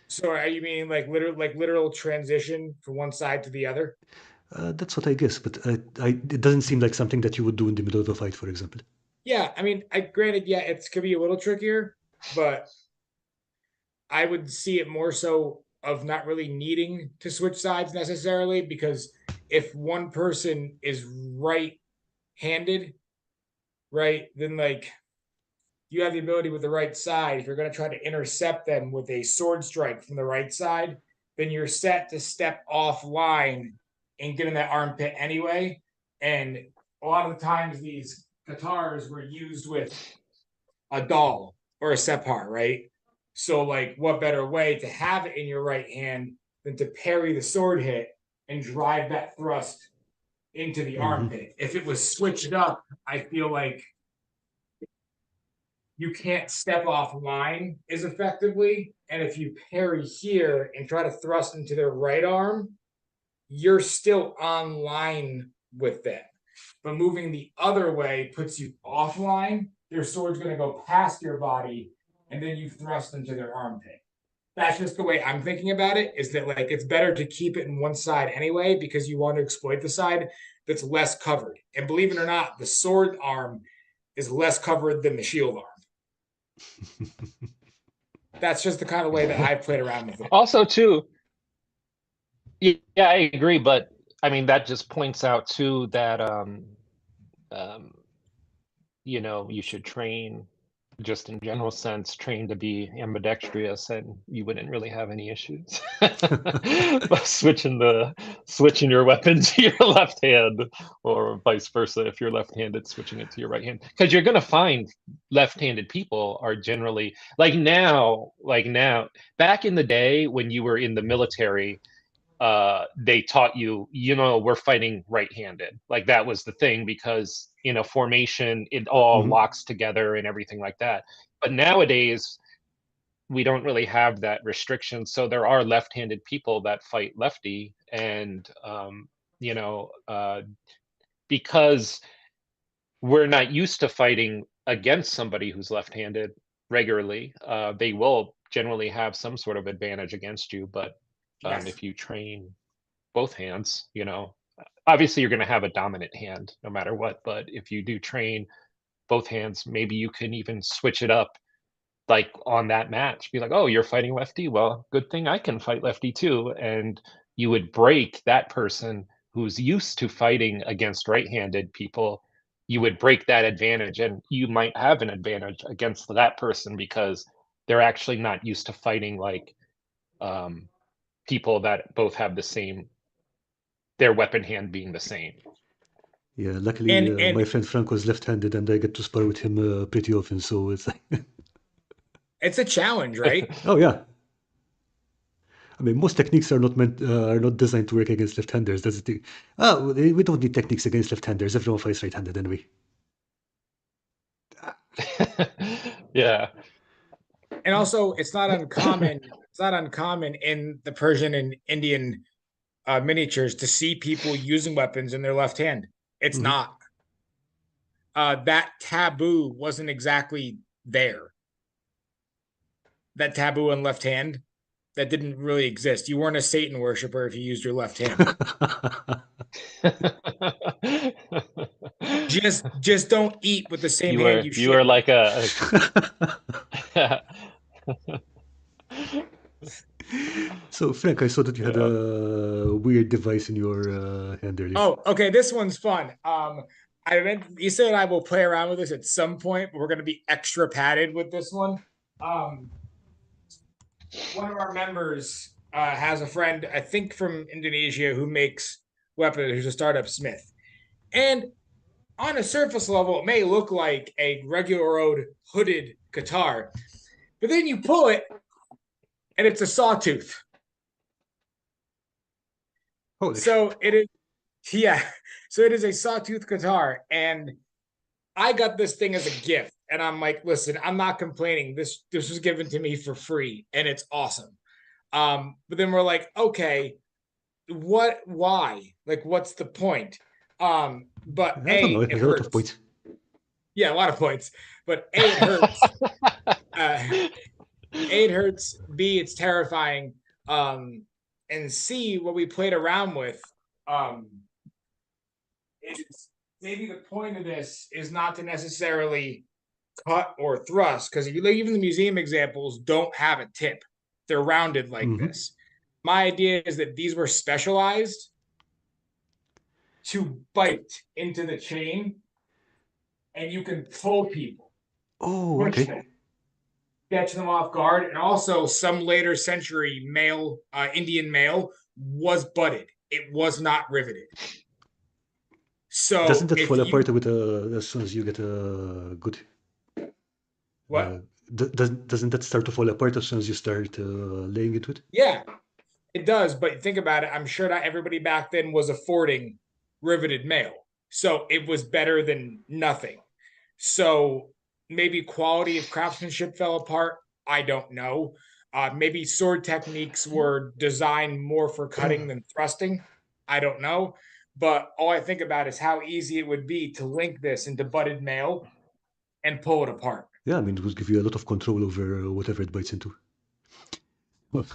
So are you meaning like literal transition from one side to the other? That's what I guess, but it doesn't seem like something that you would do in the middle of a fight, for example. Yeah, I mean, I granted, yeah, it's could be a little trickier, but I would see it more so of not really needing to switch sides necessarily, because if one person is right-handed, right, then like you have the ability with the right side. If you're going to try to intercept them with a sword strike from the right side, then you're set to step offline and get in that armpit anyway. And a lot of the times these guitars were used with a doll or a separ, right? So, like, what better way to have it in your right hand than to parry the sword hit and drive that thrust into the Hmm. armpit? If it was switched up, I feel like you can't step off line as effectively. And if you parry here and try to thrust into their right arm, you're still on line with them. But moving the other way puts you offline. Their sword's going to go past your body, and then you thrust into their armpit. That's just the way I'm thinking about it. Is that like it's better to keep it in one side anyway because you want to exploit the side that's less covered. And believe it or not, the sword arm is less covered than the shield arm. That's just the kind of way that I've played around with it. Also, too, yeah, I agree, but I mean that just points out too that um, you know, you should train, just in general sense, train to be ambidextrous, and you wouldn't really have any issues. But switching your weapon to your left hand, or vice versa, if you're left-handed, switching it to your right hand, because you're gonna find left-handed people are generally like now. Back in the day when you were in the military, they taught you, you know, we're fighting right-handed. Like that was the thing, because in a formation, it all Hmm. locks together and everything like that. But nowadays, we don't really have that restriction. So there are left-handed people that fight lefty, and you know, because we're not used to fighting against somebody who's left-handed regularly, they will generally have some sort of advantage against you. But Yes. if you train both hands, you know, obviously you're going to have a dominant hand no matter what, but if you do train both hands, maybe you can even switch it up, like on that match, be like, oh, you're fighting lefty, well, good thing I can fight lefty too. And you would break that person who's used to fighting against right-handed people, you would break that advantage, and you might have an advantage against that person because they're actually not used to fighting like um, people that both have the same, their weapon hand being the same. Yeah, luckily And my friend Franco is left-handed, and I get to spar with him pretty often. So it's like, it's a challenge, right? oh yeah. I mean, most techniques are not designed to work against left-handers. That's the thing. Oh, we don't need techniques against left-handers. Everyone fights right-handed anyway. Yeah. And also, it's not uncommon. It's not uncommon in the Persian and Indian miniatures to see people using weapons in their left hand. It's Hmm. not. That taboo wasn't exactly there. That taboo on left hand, that didn't really exist. You weren't a Satan worshiper if you used your left hand. Just don't eat with the same hand you You shit were with. like a So, Frank, I saw that you had yeah. a weird device in your hand earlier. Oh, okay. This one's fun. I meant Issa and I will play around with this at some point, but we're going to be extra padded with this one. Um, one of our members has a friend, I think from Indonesia, who makes weapons. Who's a startup smith, and on a surface level, it may look like a regular old hooded guitar, but then you pull it, and it's a sawtooth. Holy shit. So it is, yeah. So it is a sawtooth guitar, and I got this thing as a gift, and I'm like, listen, I'm not complaining. This was given to me for free, and it's awesome. But then we're like, okay, what? Why? Like, what's the point? But I don't know. It it has a lot of hurts. points. Yeah, a lot of points. But it hurts. Uh, A, it hurts. B, it's terrifying. And C, what we played around with, is maybe the point of this is not to necessarily cut or thrust, because if you look, even the museum examples don't have a tip. They're rounded like Mm-hmm. this. My idea is that these were specialized to bite into the chain, and you can pull people, Oh, push okay. them, catch them off guard. And also, some later century male, Indian male, was butted. It was not riveted. Doesn't So that if fall you apart with as soon as you get a good? what? Doesn't that start to fall apart as soon as you start laying into it? Yeah, it does. But think about it. I'm sure not everybody back then was affording riveted mail, so it was better than nothing. So maybe quality of craftsmanship fell apart. I don't know. Maybe sword techniques were designed more for cutting than thrusting. I don't know. But all I think about is how easy it would be to link this into butted mail and pull it apart. Yeah, I mean, it would give you a lot of control over whatever it bites into. Well,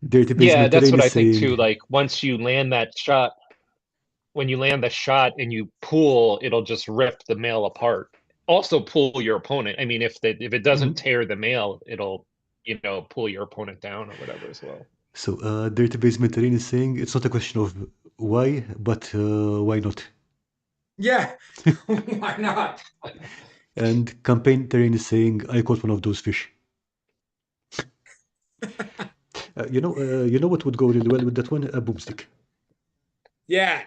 Dirty Yeah, Basement that's Terrain what is I think too. saying, Like once you land that shot, when you land the shot and you pull, it'll just rip the mail apart. Also pull your opponent. I mean, if it doesn't Mhm. tear the mail, it'll, pull your opponent down or whatever as well. So, Dirty Basement Terrain is saying it's not a question of why, but why not? Yeah, why not? And Campaign Terrain is saying I caught one of those fish. You know what would go really well with that one? A boomstick. Yeah,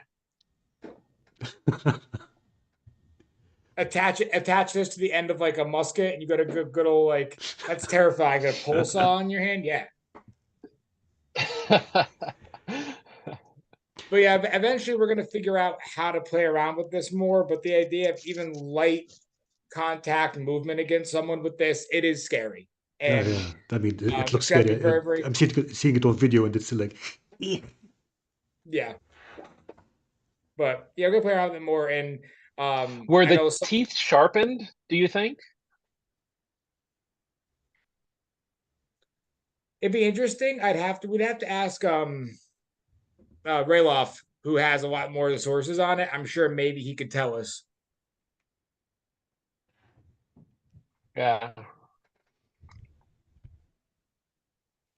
attach this to the end of like a musket, and you got a good old like that's terrifying. A pole saw in your hand, yeah. But yeah, eventually we're gonna figure out how to play around with this more. But the idea of even light contact movement against someone with this, it is scary. Yeah, And yeah. I mean, it looks it's got to scary. be very, very, I'm seeing it on video, and it's like, yeah. But yeah, we're gonna play around with it more. And Were I the know teeth sharpened, do you think? it'd be interesting. We'd have to ask Rayloff, who has a lot more of the sources on it. I'm sure maybe he could tell us. Yeah.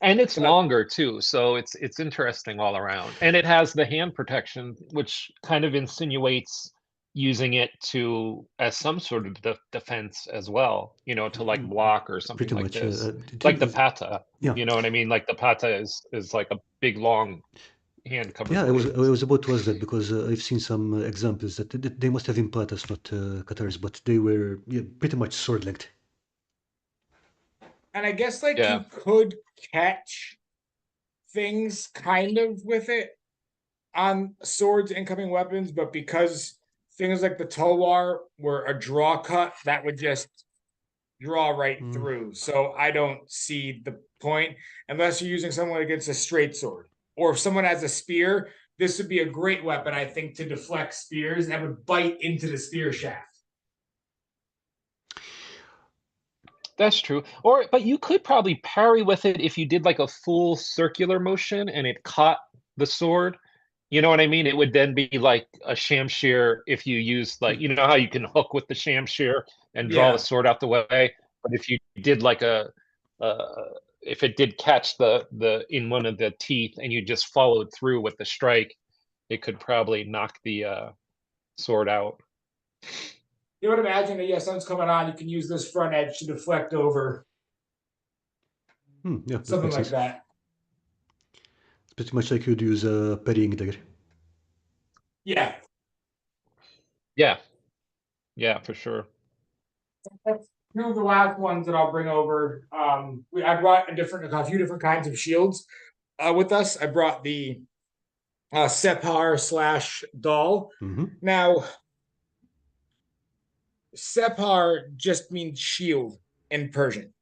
And it's But longer too, so it's interesting all around. And it has the hand protection, which kind of insinuates using it to as some sort of defense as well, to like block or something pretty like much. this. Like the pata, Yeah, you know what I mean? Like the pata is like a big long hand covered yeah. blade. I was about to ask that because I've seen some examples that they must have impatas, not katars, but they were, yeah, pretty much sword length. and I guess like Yeah. you could catch things kind of with it on swords, incoming weapons, but because things like the Towar were a draw cut, that would just draw right Mm. through. So I don't see the point unless you're using someone against a straight sword. Or if someone has a spear, this would be a great weapon, I think, to deflect spears that would bite into the spear shaft. That's true. But you could probably parry with it if you did like a full circular motion and it caught the sword. You know what I mean? It would then be like a shamshir if you use like, you know how you can hook with the shamshir and draw the Yeah. sword out the way. But if you did like uh, if it did catch the in one of the teeth and you just followed through with the strike, it could probably knock the sword out. You would imagine that, yeah, sun's coming on, you can use this front edge to deflect over, Yeah, that something makes like sense. that. It's pretty much like you'd use a parrying dagger. Yeah. Yeah, yeah, for sure. That's two of the last ones that I'll bring over. I brought a few different kinds of shields with us. I brought the Separ slash Doll. Mm-hmm. Now, Separ just means shield in Persian.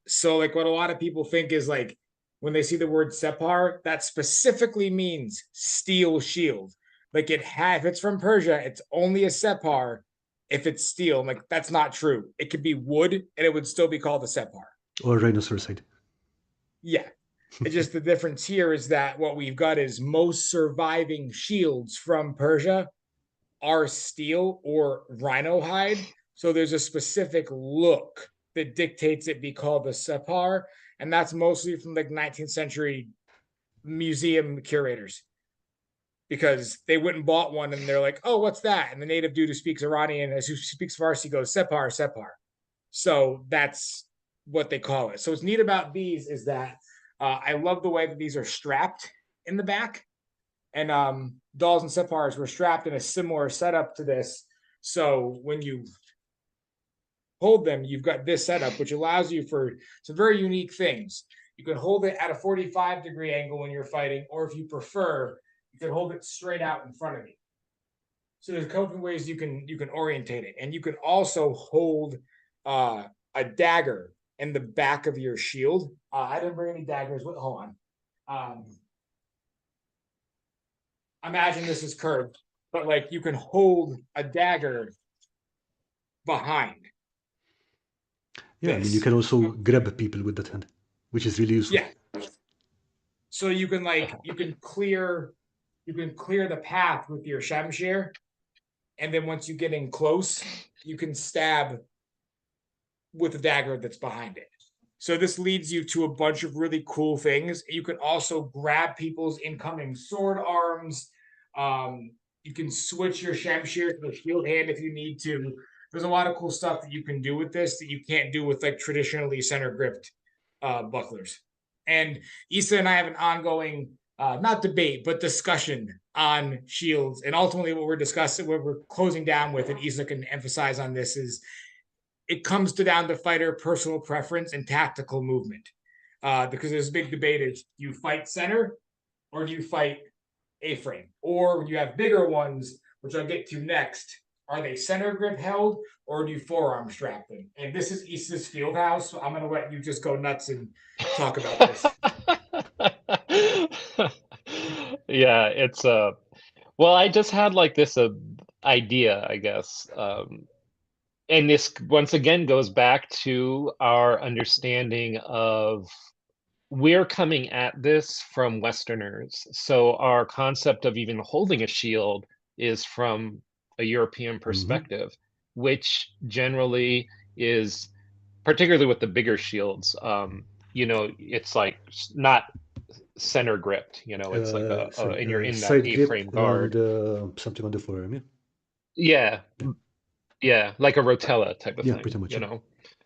So like what a lot of people think is like when they see the word Separ, that specifically means steel shield. Like if it's from Persia, it's only a Separ if it's steel. Like that's not true. It could be wood and it would still be called a Separ. Or rhinoceroside. Yeah. It's just the difference here is that what we've got is most surviving shields from Persia are steel or rhino hide. So there's a specific look that dictates it be called the separ. And that's mostly from like 19th century museum curators because they went and bought one and they're like, oh, what's that? And the native dude who speaks Iranian, who speaks Farsi, goes, separ, separ. So that's what they call it. So what's neat about these is that I love the way that these are strapped in the back. And dolls and separs were strapped in a similar setup to this. So when you hold them, you've got this setup, which allows you for some very unique things. You can hold it at a 45-degree angle when you're fighting, or if you prefer, you can hold it straight out in front of you. So there's a couple of ways you can orientate it, and you can also hold a dagger in the back of your shield. I didn't bring any daggers. Hold on. Imagine this is curved, but like you can hold a dagger behind. Yeah, I mean, you can also grab people with that hand, which is really useful. Yeah. So you can clear the path with your shamshir, and then once you get in close, you can stab with the dagger that's behind it. So this leads you to a bunch of really cool things. You can also grab people's incoming sword arms. You can switch your shamshir to the shield hand if you need to. There's a lot of cool stuff that you can do with this that you can't do with like traditionally center gripped bucklers. And Issa and I have an ongoing not debate but discussion on shields. And ultimately, what we're closing down with, and Issa can emphasize on this, is it comes down to fighter personal preference and tactical movement. Because there's a big debate: is do you fight center or do you fight A-frame? Or when you have bigger ones, which I'll get to next, are they center grip held or do you forearm strap them? And this is Issa's field house, so I'm going to let you just go nuts and talk about this. Yeah, it's well, I just had like this idea, I guess. And this once again goes back to our understanding of we're coming at this from Westerners. So our concept of even holding a shield is from a European perspective, which generally is, particularly with the bigger shields, it's like not center gripped, it's like and you're in that Side grip A-frame guard. and something on the forearm, Yeah. Yeah, like a rotella type of yeah, thing, pretty much.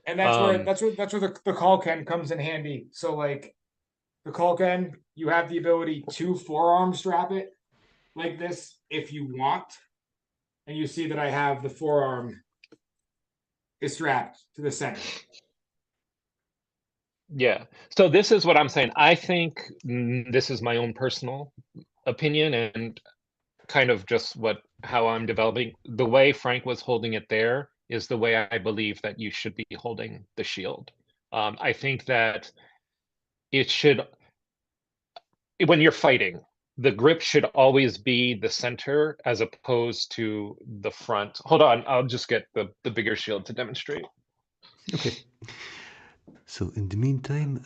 And that's where the Kalken comes in handy. So like the Kalken, you have the ability to forearm strap it like this if you want. And you see that I have the forearm is strapped to the center. Yeah. So this is what I'm saying. I think this is my own personal opinion and kind of just how I'm developing. The way Frank was holding it there is the way I believe that you should be holding the shield. I think that it should, when you're fighting, the grip should always be the center as opposed to the front. Hold on, I'll just get the bigger shield to demonstrate. Okay. So in the meantime,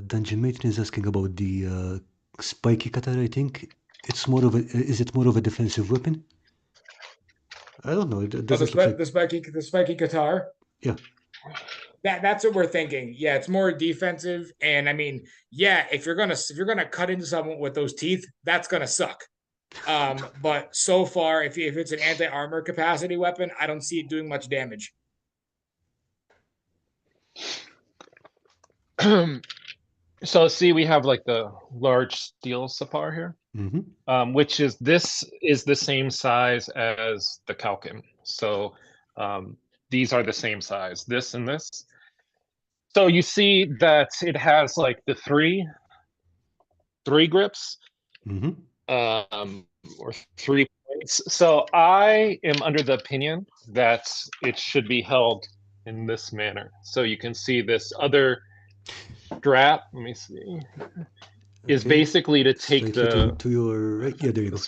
Dungeon Matron is asking about the spiky katana. I think it's more of a. Is it more of a defensive weapon? I don't know. It doesn't look like the spiky guitar. Yeah. That's what we're thinking. Yeah, it's more defensive, and I mean, yeah, if you're gonna cut into someone with those teeth, that's gonna suck. But so far, if it's an anti-armor capacity weapon, I don't see it doing much damage. So see, we have like the large steel sapar here, which is the same size as the Kalkin. So these are the same size, this and this. So you see that it has like the three grips, or 3 points. So I am under the opinion that it should be held in this manner. So you can see this other strap. Let me see. Is basically to take to your right. Yeah, there you go.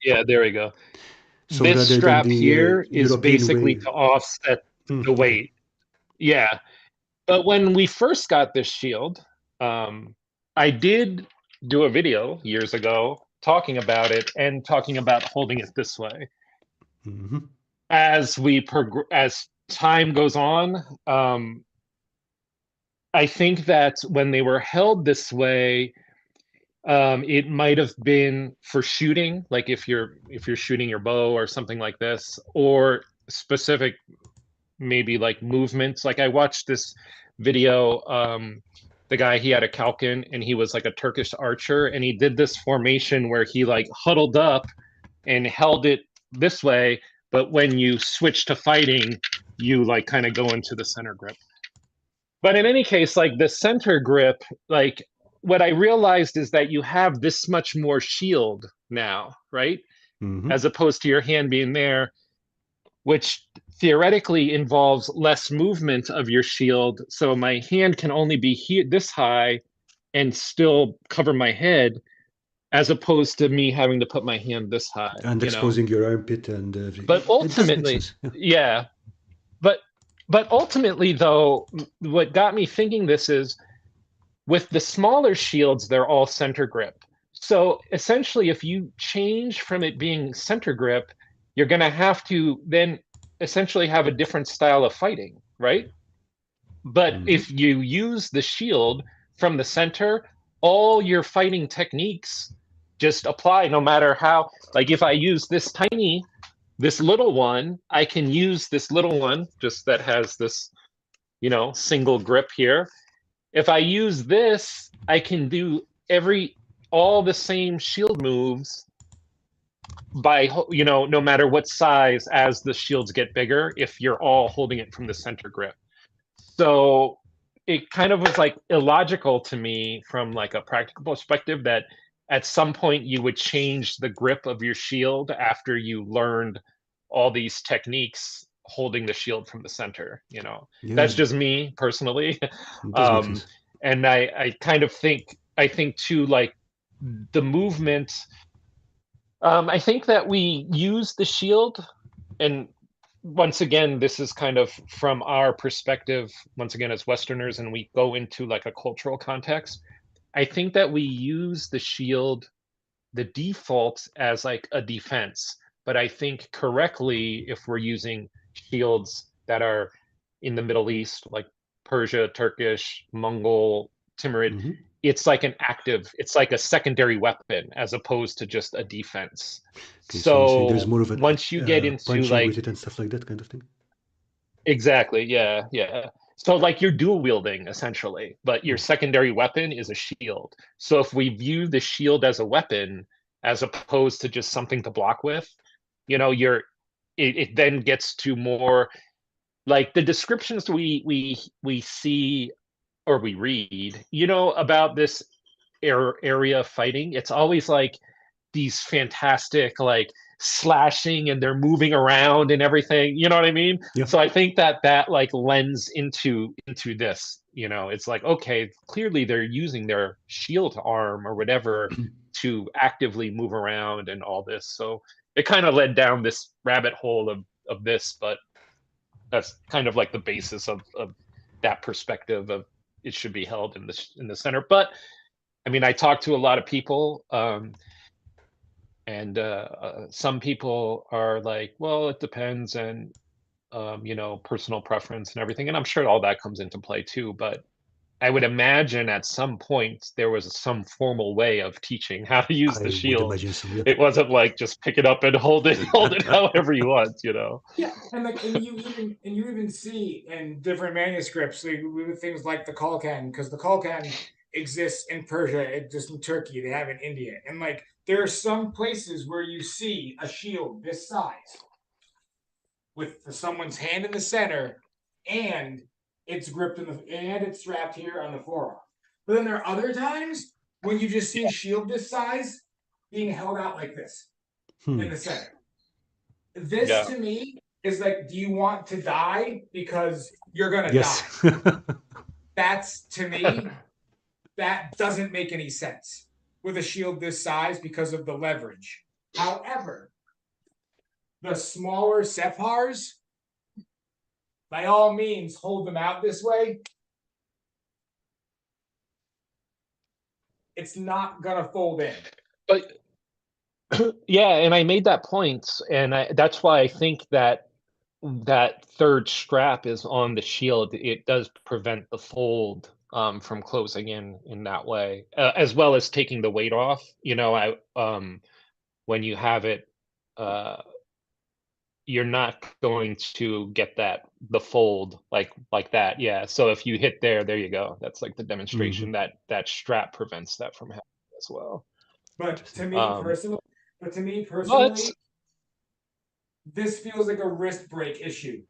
Yeah, there we go. So this strap the, here is European basically way... to offset the weight. Yeah. But when we first got this shield, I did do a video years ago talking about it and talking about holding it this way. Mhm. As time goes on, I think that when they were held this way, it might have been for shooting, like if you're shooting your bow or something like this, or specific maybe like movements. Like I watched this video, the guy, he had a Kalkin and he was like a Turkish archer, and he did this formation where he like huddled up and held it this way, but when you switch to fighting, you like kind of go into the center grip. But in any case, like the center grip, like what I realized is that you have this much more shield now, right? Mhm. As opposed to your hand being there, which theoretically involves less movement of your shield. So my hand can only be here this high and still cover my head, as opposed to me having to put my hand this high, And you know? exposing your armpit and But it does make ultimately, sense. Yeah. yeah. But ultimately though, what got me thinking this is with the smaller shields, they're all center grip. So essentially, if you change from it being center grip, you're going to have to then essentially have a different style of fighting, right? But Mhm. if you use the shield from the center, all your fighting techniques just apply no matter how. Like if I use this little one, I can use this little one just that has this, single grip here. If I use this, I can do all the same shield moves by, no matter what size as the shields get bigger, if you're all holding it from the center grip. So it kind of was like illogical to me from like a practical perspective that at some point you would change the grip of your shield after you learned all these techniques holding the shield from the center. That's Yeah, just me personally. it does make um sense. and I kind of think too, like the movement. I think that we use the shield, and once again, this is kind of from our perspective, once again, as Westerners, and we go into like a cultural context. I think that we use the shield, the default, as like a defense. But I think correctly, if we're using shields that are in the Middle East, like Persia, Turkish, Mongol, Timurid, Hmm. it's like a secondary weapon as opposed to just a defense. Okay, so you're saying there's So more of once you get a into punching like, with it and stuff like that kind of thing? exactly, yeah, yeah. So like you're dual wielding essentially, but your Mm. secondary weapon is a shield. So if we view the shield as a weapon as opposed to just something to block with, you're it then gets to more like the descriptions we see or we read, about this area of fighting. It's always like these fantastic like slashing and they're moving around and everything, you know what I mean? Yeah. So I think that like lends into this. It's like, okay, clearly they're using their shield arm or whatever to actively move around and all this. So it kind of led down this rabbit hole of this, but that's kind of like the basis of that perspective of it should be held in the center. But I mean, I talked to a lot of people, and some people are like, well, it depends, and personal preference and everything, and I'm sure all that comes into play too. But I would imagine at some point there was some formal way of teaching how to use the I would shield. imagine so, yep. It wasn't like just pick it up and hold it however you want. Yeah, and you even see in different manuscripts with things like the Kalkan, because the Kalkan exists in Persia, it exists in Turkey, they have it in India, and like there are some places where you see a shield this size with someone's hand in the center, and it's gripped and it's strapped here on the forearm. But then there are other times when you just see a shield this size being held out like this in Hmm. the center. This Yeah, to me is like, do you want to die because you're gonna Yes. die? That's to me, that doesn't make any sense with a shield this size because of the leverage. However, the smaller Sephars, by all means, hold them out this way it's not gonna fold in. But yeah, and I made that point, and that's why I think that that third strap is on the shield. It does prevent the fold from closing in that way, as well as taking the weight off. You know, when you have it, uh, you're not going to get the fold like that. Yeah. So if you hit there you go. That's like the demonstration that that strap prevents that from happening as well. But to me Um, personally, but this feels like a wrist break issue.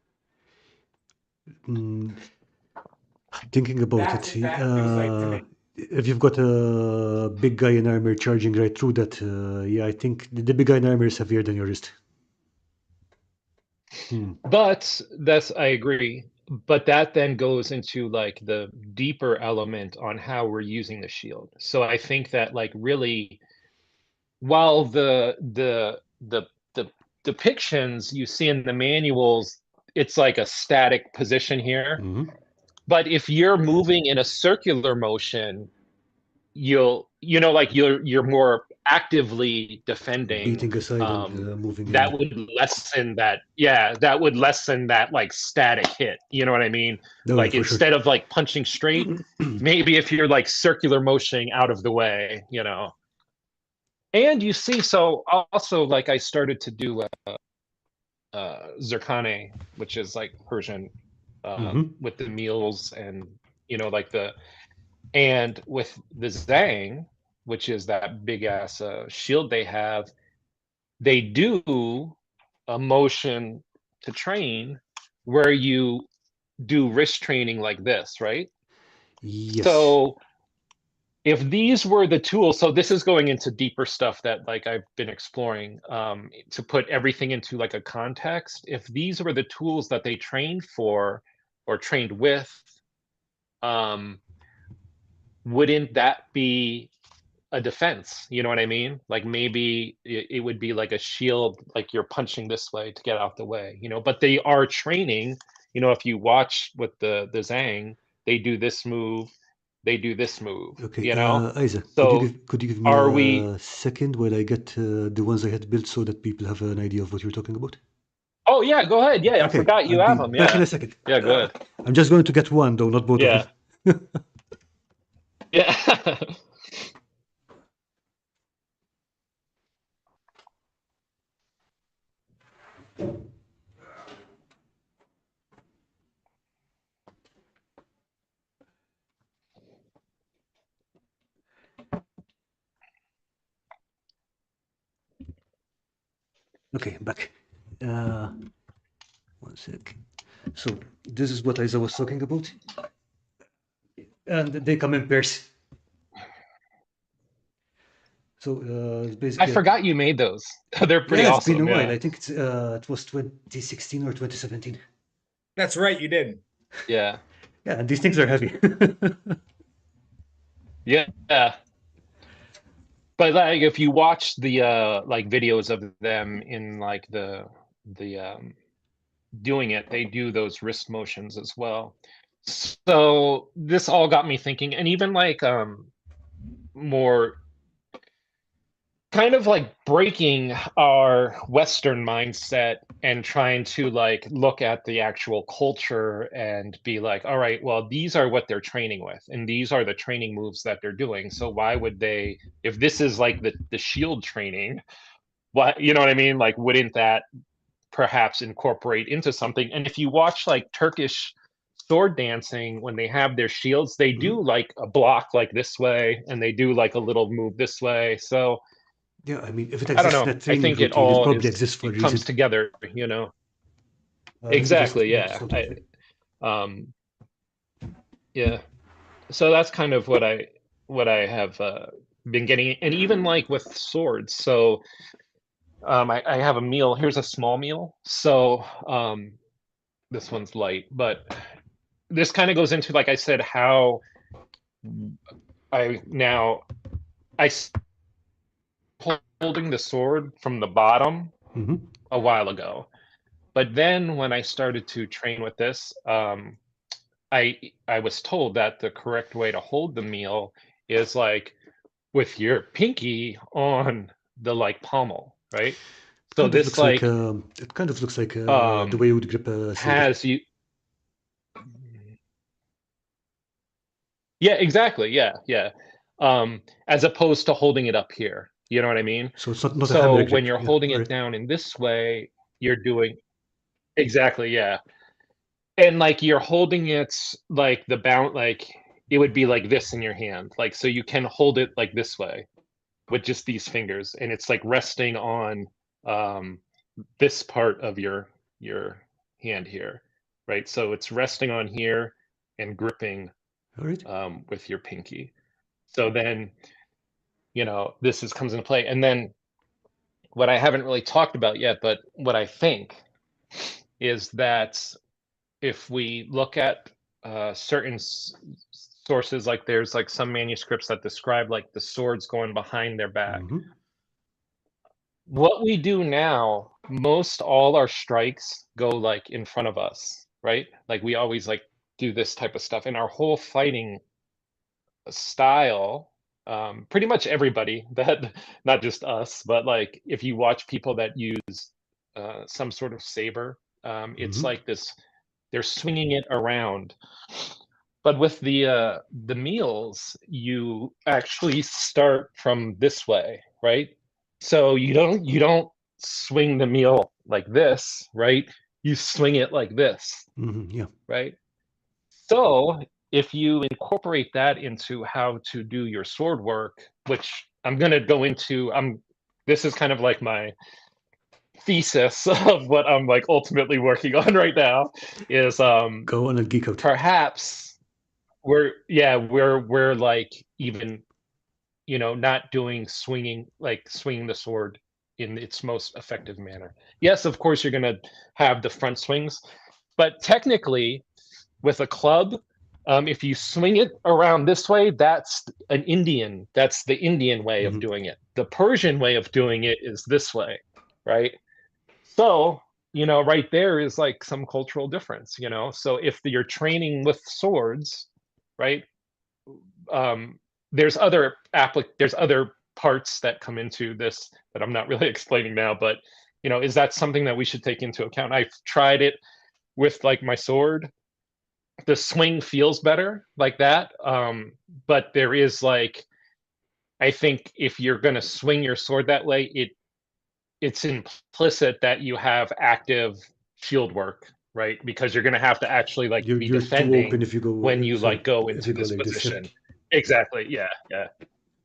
Thinking about That's it, what that feels like to me. if you've got a big guy in armor charging right through that, yeah, I think the big guy in armor is heavier than your wrist. But that's I agree. But that then goes into like the deeper element on how we're using the shield. So I think that like really while the depictions you see in the manuals, it's like a static position here. But if you're moving in a circular motion, you're more actively defending. Beating aside and moving That in. would lessen that. Yeah, that would lessen that like static hit. You know what I mean? No, yeah, Like for sure. instead of like punching straight, maybe if you're like circular motioning out of the way, you know. And you see, so also like I started to do zircane, which is like Persian, with the meals and like and with the Zhang, which is that big ass shield they do a motion to train where you do wrist training like this, right? Yes. So if these were the tools, so this is going into deeper stuff that like I've been exploring to put everything into like a context. If these were the tools that they trained for or trained with, wouldn't that be a defense? You know what I mean? Like maybe it would be like a shield, like you're punching this way to get out the way, but they are training, if you watch with the Zhang, they do this move, they do this move, Okay, Isaac, So could you give me are we? a second while I get the ones I had built so that people have an idea of what you're talking about? Oh yeah, go ahead. Yeah, I Okay, forgot you I'll be have them. back in Yeah. a second. Yeah, go ahead. I'm just going to get one though, not both of Yeah. them. Yeah. Okay, I'm back. One sec. So this is what Isa was talking about, and they come in pairs. So it's I basically. forgot you made those. They're pretty Yeah, it's awesome. been a while. Yeah. I think it was 2016 or 2017. That's right, you did. Yeah. Yeah, and these things are heavy. Yeah. But like if you watch the like videos of them in like the doing it, they do those wrist motions as well. So this all got me thinking, and even like more kind of like breaking our Western mindset and trying to like look at the actual culture and be like, all right, well, these are what they're training with, and these are the training moves that they're doing. So why would they, if this is like the shield training, what, you know what I mean? Like, wouldn't that perhaps incorporate into something? And if you watch like Turkish sword dancing, when they have their shields, they do like a block like this way, and they do like a little move this way. So yeah, I mean, if it I don't exists in know. a I training think it routine, it all probably exists for a it comes reason. together, Maybe that's Exactly, what yeah. thought of it. Um, yeah. So that's kind of what I have been getting, and even like with swords. So I have a meal. Here's a small meal. So this one's light, but this kind of goes into, like I said, how I now holding the sword from the bottom a while ago. But then when I started to train with this, I was told that the correct way to hold the meal is like with your pinky on the like pommel, right? So Kind of this looks like like it kind of looks like the way you would grip a saber. has you. Yeah, exactly. Yeah. As opposed to holding it up here. You know what I mean? So it's not a So hammer when grip. you're Yeah, holding all it right. down in this way, you're doing exactly, yeah. And like you're holding it like the bound, like it would be like this in your hand. Like so you can hold it like this way with just these fingers, and it's like resting on um this part of your hand here, right? So it's resting on here and gripping All right. with your pinky. So then, this comes into play. And then what I haven't really talked about yet, but what I think is that if we look at certain sources, like there's like some manuscripts that describe like the swords going behind their back. Mm-hmm. What we do now, most all our strikes go like in front of us, right? Like we always like do this type of stuff, and our whole fighting style, pretty much everybody that, not just us, but like if you watch people that use some sort of saber, it's Mm-hmm. like this, they're swinging it around. But with the meals, you actually start from this way, right? So you don't swing the meal like this, right? You swing it like this, Mm-hmm. Yeah. right? So if you incorporate that into how to do your sword work, which I'm going to go into, this is kind of like my thesis of what I'm like ultimately working on right now, is Go on and geek out. perhaps we're like even, not doing swinging the sword in its most effective manner. Yes, of course you're going to have the front swings, but technically with a club, if you swing it around this way, that's the Indian way of Mm-hmm. doing it. The Persian way of doing it is this way, right? So, right there is like some cultural difference. So if you're training with swords, right, um, there's other parts that come into this that I'm not really explaining now, but is that something that we should take into account? I've tried it with like my sword. The swing feels better like that, but there is like, I think if you're going to swing your sword that way, it's implicit that you have active shield work, right? Because you're going to have to actually like be You're too open defending if you go. when you Sorry, like go if you into go this like this. Yeah. position. Exactly.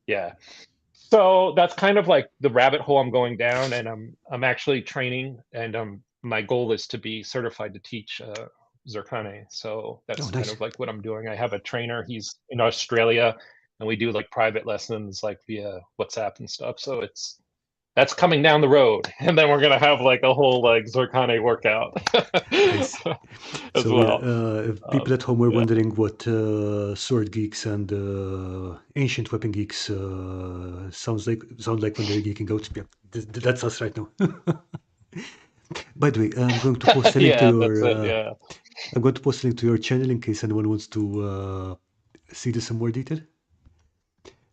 Yeah. So that's kind of like the rabbit hole I'm going down, and I'm actually training, and my goal is to be certified to teach Zerkane. So Oh, that's kind nice. of like what I'm doing. I have a trainer. He's in Australia, and we do like private lessons like via WhatsApp and stuff. So that's coming down the road, and then we're gonna have like a whole like Zerkane workout Nice. as So yeah, well. if people at home were Yeah. wondering what sword geeks and ancient weapon geeks sound like when they're geeking out, yeah, that's us right now. By the way, I'm going to post a link to Yeah, your that's it. Yeah. I'm going to post a link to your channel in case anyone wants to see this in more detail.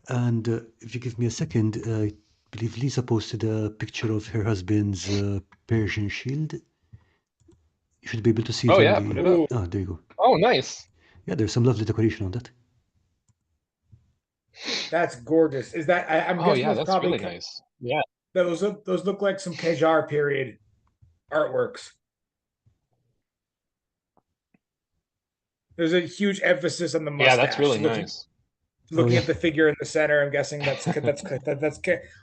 And if you give me a second, I believe Lisa posted a picture of her husband's Persian shield. You should be able to see it Oh on yeah, put the. it up. Ooh, Ah, there you go. Oh, nice. Yeah, there's some lovely decoration on that. that's gorgeous. Is that I'm Oh guessing yeah, that's that's probably really nice. Yeah. those look like some Qajar period artworks. There's a huge emphasis on the Yeah, that's mustache. really Looking nice. Oh looking yeah, at the figure in the center, I'm guessing that's.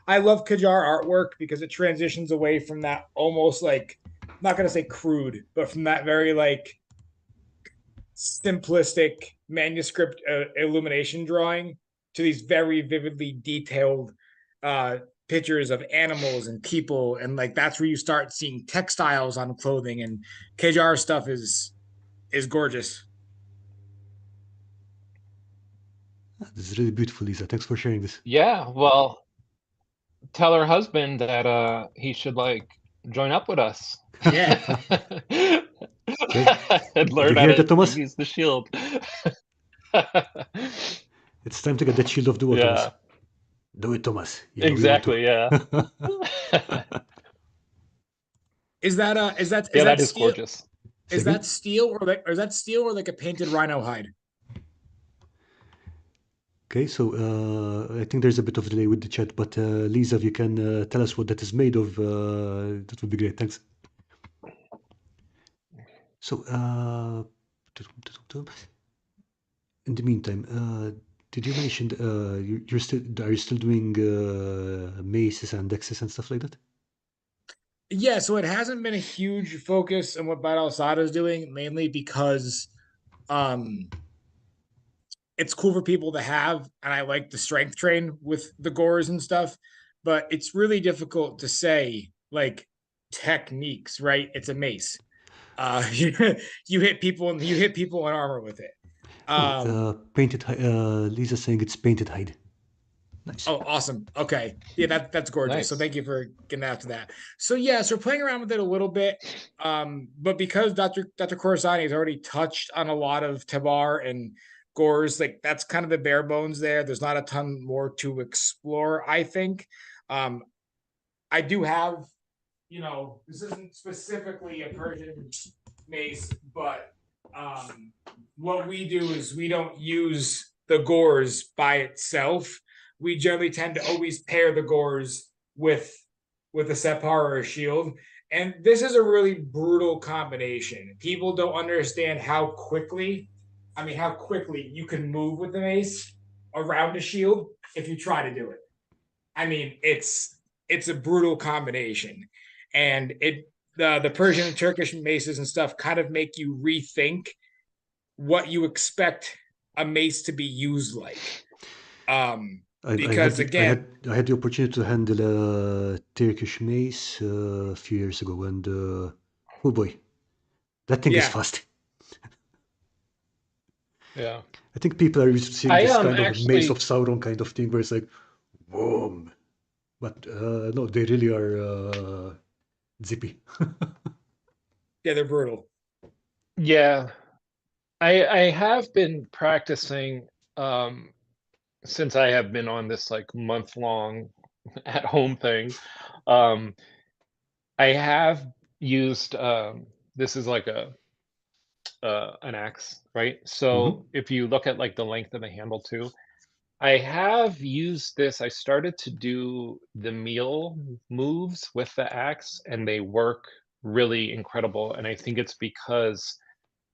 I love Qajar artwork because it transitions away from that almost like, I'm not gonna say crude, but from that very like simplistic manuscript illumination drawing to these very vividly detailed uh pictures of animals and people, and like that's where you start seeing textiles on clothing, and Qajar stuff is gorgeous. this is really beautiful, Lisa. Thanks for sharing this. Yeah, well, tell her husband that he should like join up with us. Yeah. Okay, And did you learn how hear to that, Thomas? use the shield. It's time to get that shield off the wall, Thomas. Yeah. Do it, Thomas. You know you want Exactly, yeah. to. Is that Yeah, that is steel? gorgeous. Say again? Is that steel or like a painted rhino hide? Okay, so I think there's a bit of delay with the chat, but Lisa, if you can tell us what that is made of, that would be great. Thanks. So, in the meantime, did you mention you're still are you still doing maces and axes and stuff like that? Yeah, so it hasn't been a huge focus on what Bayt Al-Asad is doing, mainly because um it's cool for people to have, and I like the strength train with the gores and stuff, but it's really difficult to say like techniques, right? It's a mace. You, you hit people and you hit people in armor with it. Oh, painted. Lisa's saying it's painted hide. Nice. Oh, awesome. Okay. Yeah, that's gorgeous. So Nice. thank you for getting after that. So yeah, so we're playing around with it a little bit. But because Dr. Corsani has already touched on a lot of Tabar and Gores, like that's kind of the bare bones there. There's not a ton more to explore, I think. Um, I do have, this isn't specifically a Persian mace, but what we do is we don't use the gores by itself. We generally tend to always pair the gores with a separ or a shield. And this is a really brutal combination. People don't understand how quickly you can move with the mace around a shield if you try to do it. I mean, it's a brutal combination, and the Persian and Turkish maces and stuff kind of make you rethink what you expect a mace to be used like. Because again, I had the opportunity to handle a Turkish mace a few years ago, and oh boy, that thing is yeah, fast. Yeah. I think people are used to seeing I this kind of mace of actually Sauron kind of thing, where it's like, boom. But no, they really are zippy. yeah, they're brutal. yeah. I have been practicing since I have been on this like month-long at home thing. Um I have used this is like a an axe, right? So Hmm. if you look at like the length of the handle too, I have used this. I started to do the meal moves with the axe, and they work really incredible. And I think it's because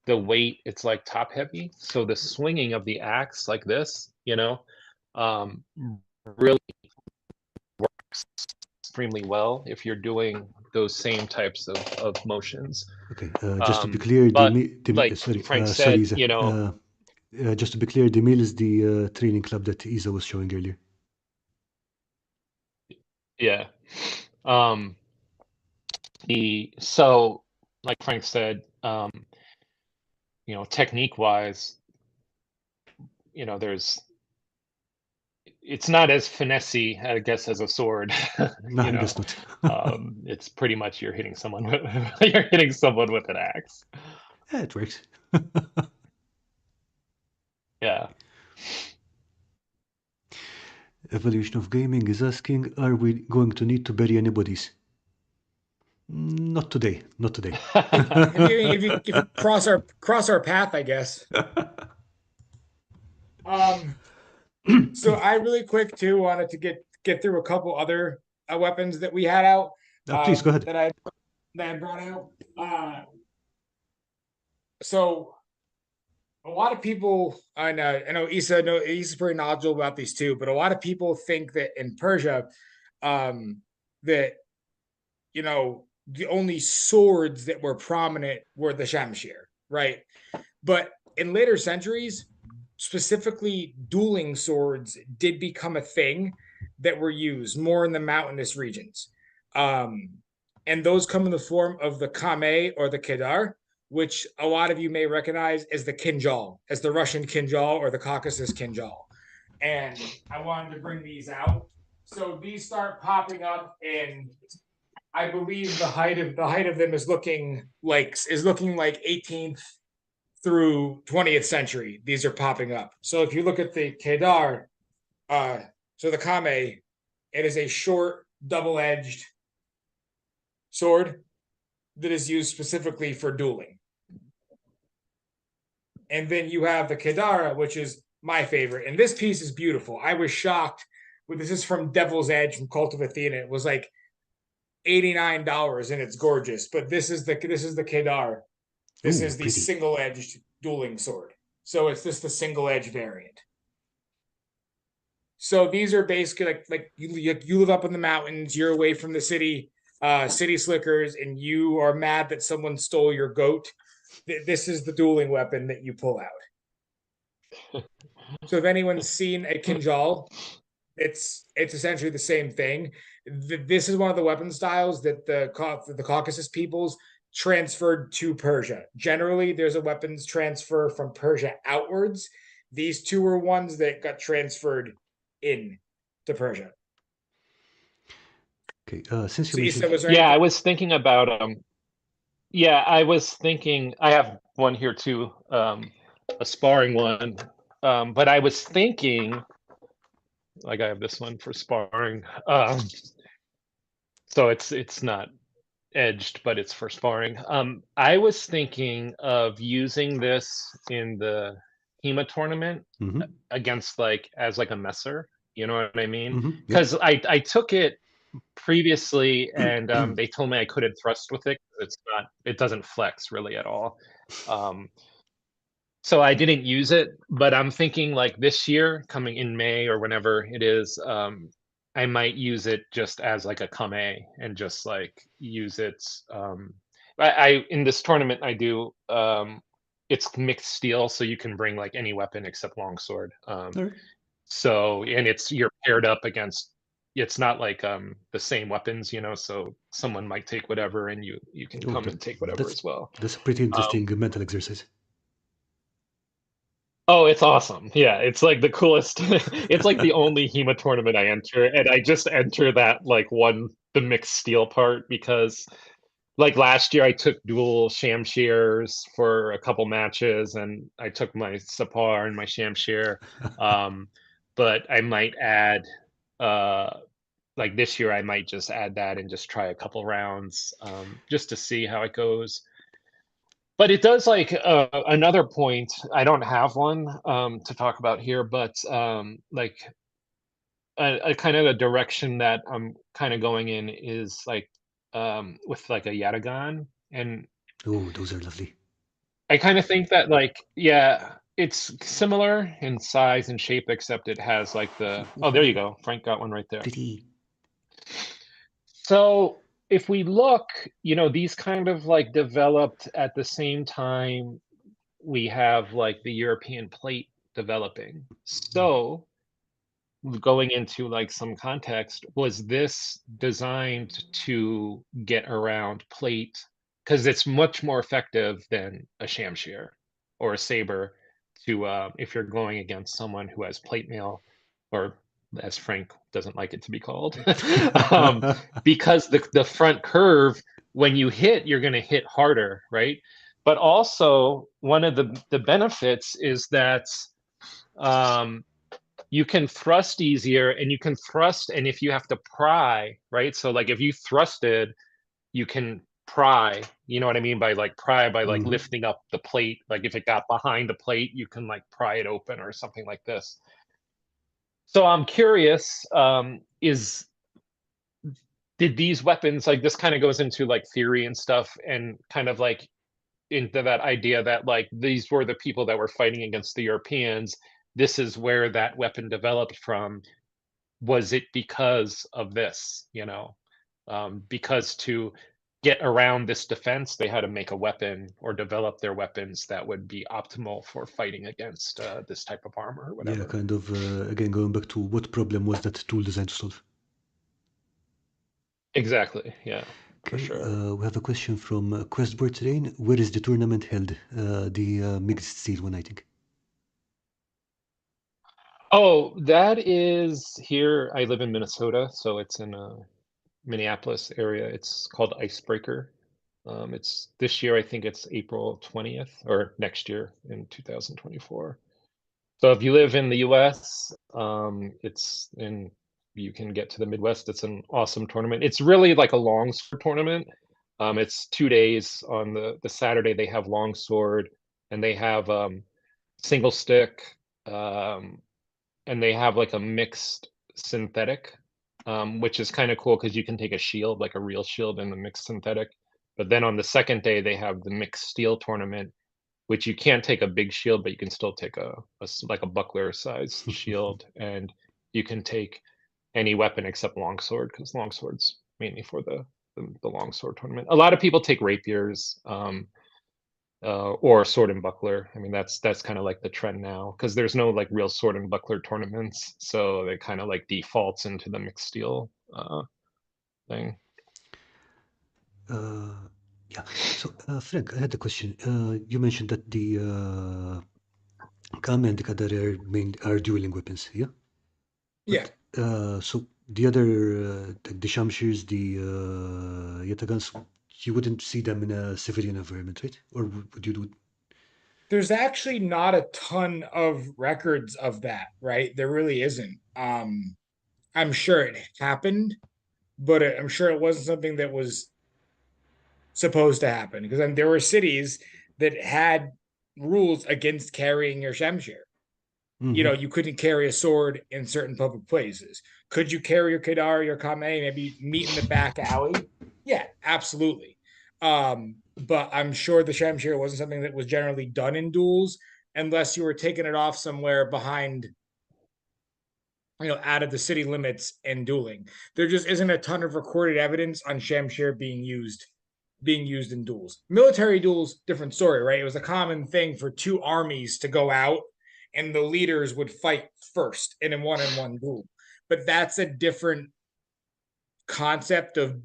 the weight, it's like top heavy. So the swinging of the axe like this, um, really works extremely well if you're doing those same types of motions. Okay, just to be clear, But like sorry, Frank sorry, said, Isa. Just to be clear, the mill is the training club that Isa was showing earlier. yeah. Um, so like Frank said, technique wise, there's it's not as finessey, I guess, as a sword. No, I guess not. It's pretty much you're hitting someone with you're hitting someone with an axe. Yeah, it works. Yeah. Evolution of Gaming is asking, are we going to need to bury any bodies? Not today. Not today. If you cross our path, I guess. So I really quick too wanted to get through a couple other weapons that we had out Please go ahead. that I brought out. So a lot of people, I know Isa's pretty knowledgeable about these too, but a lot of people think that in Persia, that the only swords that were prominent were the Shamshir, right? But in later centuries, specifically dueling swords did become a thing that were used more in the mountainous regions. Um, and those come in the form of the kame or the kedar, which a lot of you may recognize as the kinjal, as the Russian kinjal or the Caucasus kinjal. And I wanted to bring these out. So these start popping up, and I believe the height of them is looking like 18th through 20th century. These are popping up. So if you look at the Kedar, So the kame, it is a short, double-edged sword that is used specifically for dueling. And then you have the kedara, which is my favorite. And this piece is beautiful. I was shocked. This is from Devil's Edge from Cult of Athena. It was like $89 and it's gorgeous. But this is the kedar. This Ooh, is the pretty. single-edged dueling sword. So it's just the single-edge variant. So these are basically like you live up in the mountains, you're away from the city slickers, and you are mad that someone stole your goat. This is the dueling weapon that you pull out. So if anyone's seen a kinjal, it's essentially the same thing. This is one of the weapon styles that the Caucasus peoples transferred to Persia. Generally, there's a weapons transfer from Persia outwards. These two were ones that got transferred in to Persia. Okay, since you So Issa, mentioned, was there Yeah, I anything? was thinking about yeah, I was thinking I have one here too, a sparring one. But I was thinking like I have this one for sparring. So it's not edged, but it's for sparring. I was thinking of using this in the HEMA tournament mhm, against like as like a messer. You know what I mean? yep. Because I took it previously and they told me I couldn't thrust with it. It doesn't flex really at all. Um, so I didn't use it, but I'm thinking like this year, coming in May or whenever it is, I might use it just as like a kame and just like use it. I in this tournament I do. It's mixed steel, so you can bring like any weapon except longsword. All right. So and you're paired up against. It's not like the same weapons, so someone might take whatever and you can Oh, come and take whatever that's as well. that's a pretty interesting mental exercise. Oh, it's awesome. Yeah, it's like the coolest. It's like the only HEMA tournament I enter, and I just enter that like the mixed steel part because like last year I took dual shamshears for a couple matches and I took my Sapar and my shamshear. Um, but I might add like this year I might just add that and just try a couple rounds just to see how it goes. But it does like another point. I don't have one to talk about here, but like a kind of a direction that I'm kind of going in is like with like a yatagan, and Oh, those are lovely. I kind of think that like yeah, it's similar in size and shape, except it has like the oh there you go, Frank got one right there. Pretty. So if we look, these kind of like developed at the same time we have like the European plate developing. So, going into like some context, was this designed to get around plate? Because it's much more effective than a shamshear or a saber to if you're going against someone who has plate mail, or as Frank doesn't like it to be called, um, because the front curve, when you hit, you're going to hit harder, right? But also, one of the benefits is that um, you can thrust easier, and you can thrust, and if you have to pry, right? So like if you thrusted, you can pry. You know what I mean by like pry, by like Mhm. lifting up the plate. Like if it got behind the plate, you can like pry it open or something like this. So I'm curious, is did these weapons, like this kind of goes into like theory and stuff, and kind of like into that idea that like these were the people that were fighting against the Europeans. This is where that weapon developed from. Was it because of this? Because to get around this defense, they had to make a weapon or develop their weapons that would be optimal for fighting against this type of armor or Yeah, whatever. kind of, again, going back to what problem was that tool designed to solve? Exactly. Yeah, for Okay, sure. we have a question from Questboard Terrain. Where is the tournament held? The mixed steel one, I think. Oh, that is here. I live in Minnesota, so it's in Minneapolis area. It's called Icebreaker. It's this year, I think it's April 20th, or next year in 2024. So if you live in the US, you can get to the Midwest. It's an awesome tournament. It's really like a longsword tournament. It's 2 days. On the Saturday, they have longsword, and they have single stick, um, and they have like a mixed synthetic, which is kind of cool because you can take a shield, like a real shield, and a mixed synthetic. But then on the second day, they have the mixed steel tournament, which you can't take a big shield, but you can still take like a buckler sized shield, and you can take any weapon except longsword, because longsword's mainly for the longsword tournament. A lot of people take rapiers, or sword and buckler. I mean, that's kind of like the trend now, because there's no like real sword and buckler tournaments, so it kind of like defaults into the mixed steel thing. Yeah. So, Frank, I had a question. You mentioned that the Kam and the Kadar are dueling weapons, yeah? Yeah. But so the other, the Shamshirs, the Yatagans, you wouldn't see them in a civilian environment, right? Or would you do? There's actually not a ton of records of that, right? There really isn't. I'm sure it happened, but I'm sure it wasn't something that was supposed to happen, because then there were cities that had rules against carrying your Shemshir. Mm-hmm. You couldn't carry a sword in certain public places. Could you carry your Kedar, your Kame, maybe meet in the back alley? Yeah, absolutely. But I'm sure the Shamshir wasn't something that was generally done in duels unless you were taking it off somewhere behind, out of the city limits and dueling. There just isn't a ton of recorded evidence on Shamshir being used in duels. Military duels, different story, right? It was a common thing for two armies to go out and the leaders would fight first in a one-on-one duel. But that's a different concept of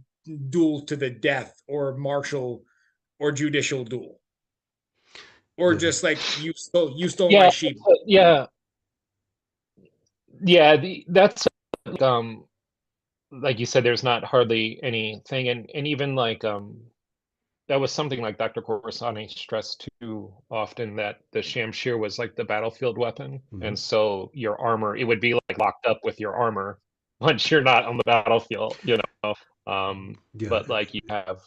duel to the death or martial or judicial duel. Or Yeah. just like you stole my Yeah, sheep. yeah, yeah. That's like you said, there's not hardly anything, and even like that was something like Dr. Corsani stressed too often, that the Shamshir was like the battlefield weapon, Mm-hmm. and so your armor, it would be like locked up with your armor once you're not on the battlefield, you know. Yeah. But like you have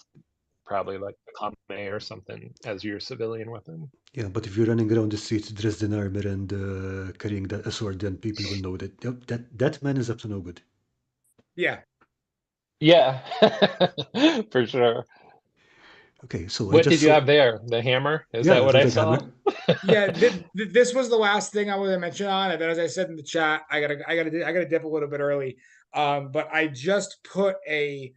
probably like a Kame or something as your civilian weapon. Yeah, but if you're running around the streets dressed in armor and carrying a sword, then people will know that yep, that man is up to no good. Yeah. Yeah, for sure. Okay, so I What just did you saw. have there? The hammer? Is Yeah, that a what I velvet saw? hammer. Yeah, this was the last thing I wanted to mention on, and then as I said in the chat, I gotta dip a little bit early. But I just put a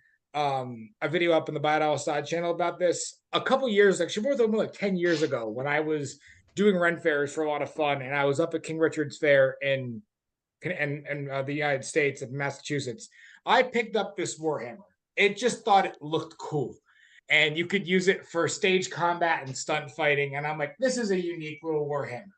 video up in the Bayt Al-Asad channel about this a couple years, actually more like 10 years ago, when I was doing rent fairs for a lot of fun, and I was up at King Richard's Fair in the United States of Massachusetts. I picked up this Warhammer. It just thought it looked cool, and you could use it for stage combat and stunt fighting. And I'm like, this is a unique little Warhammer.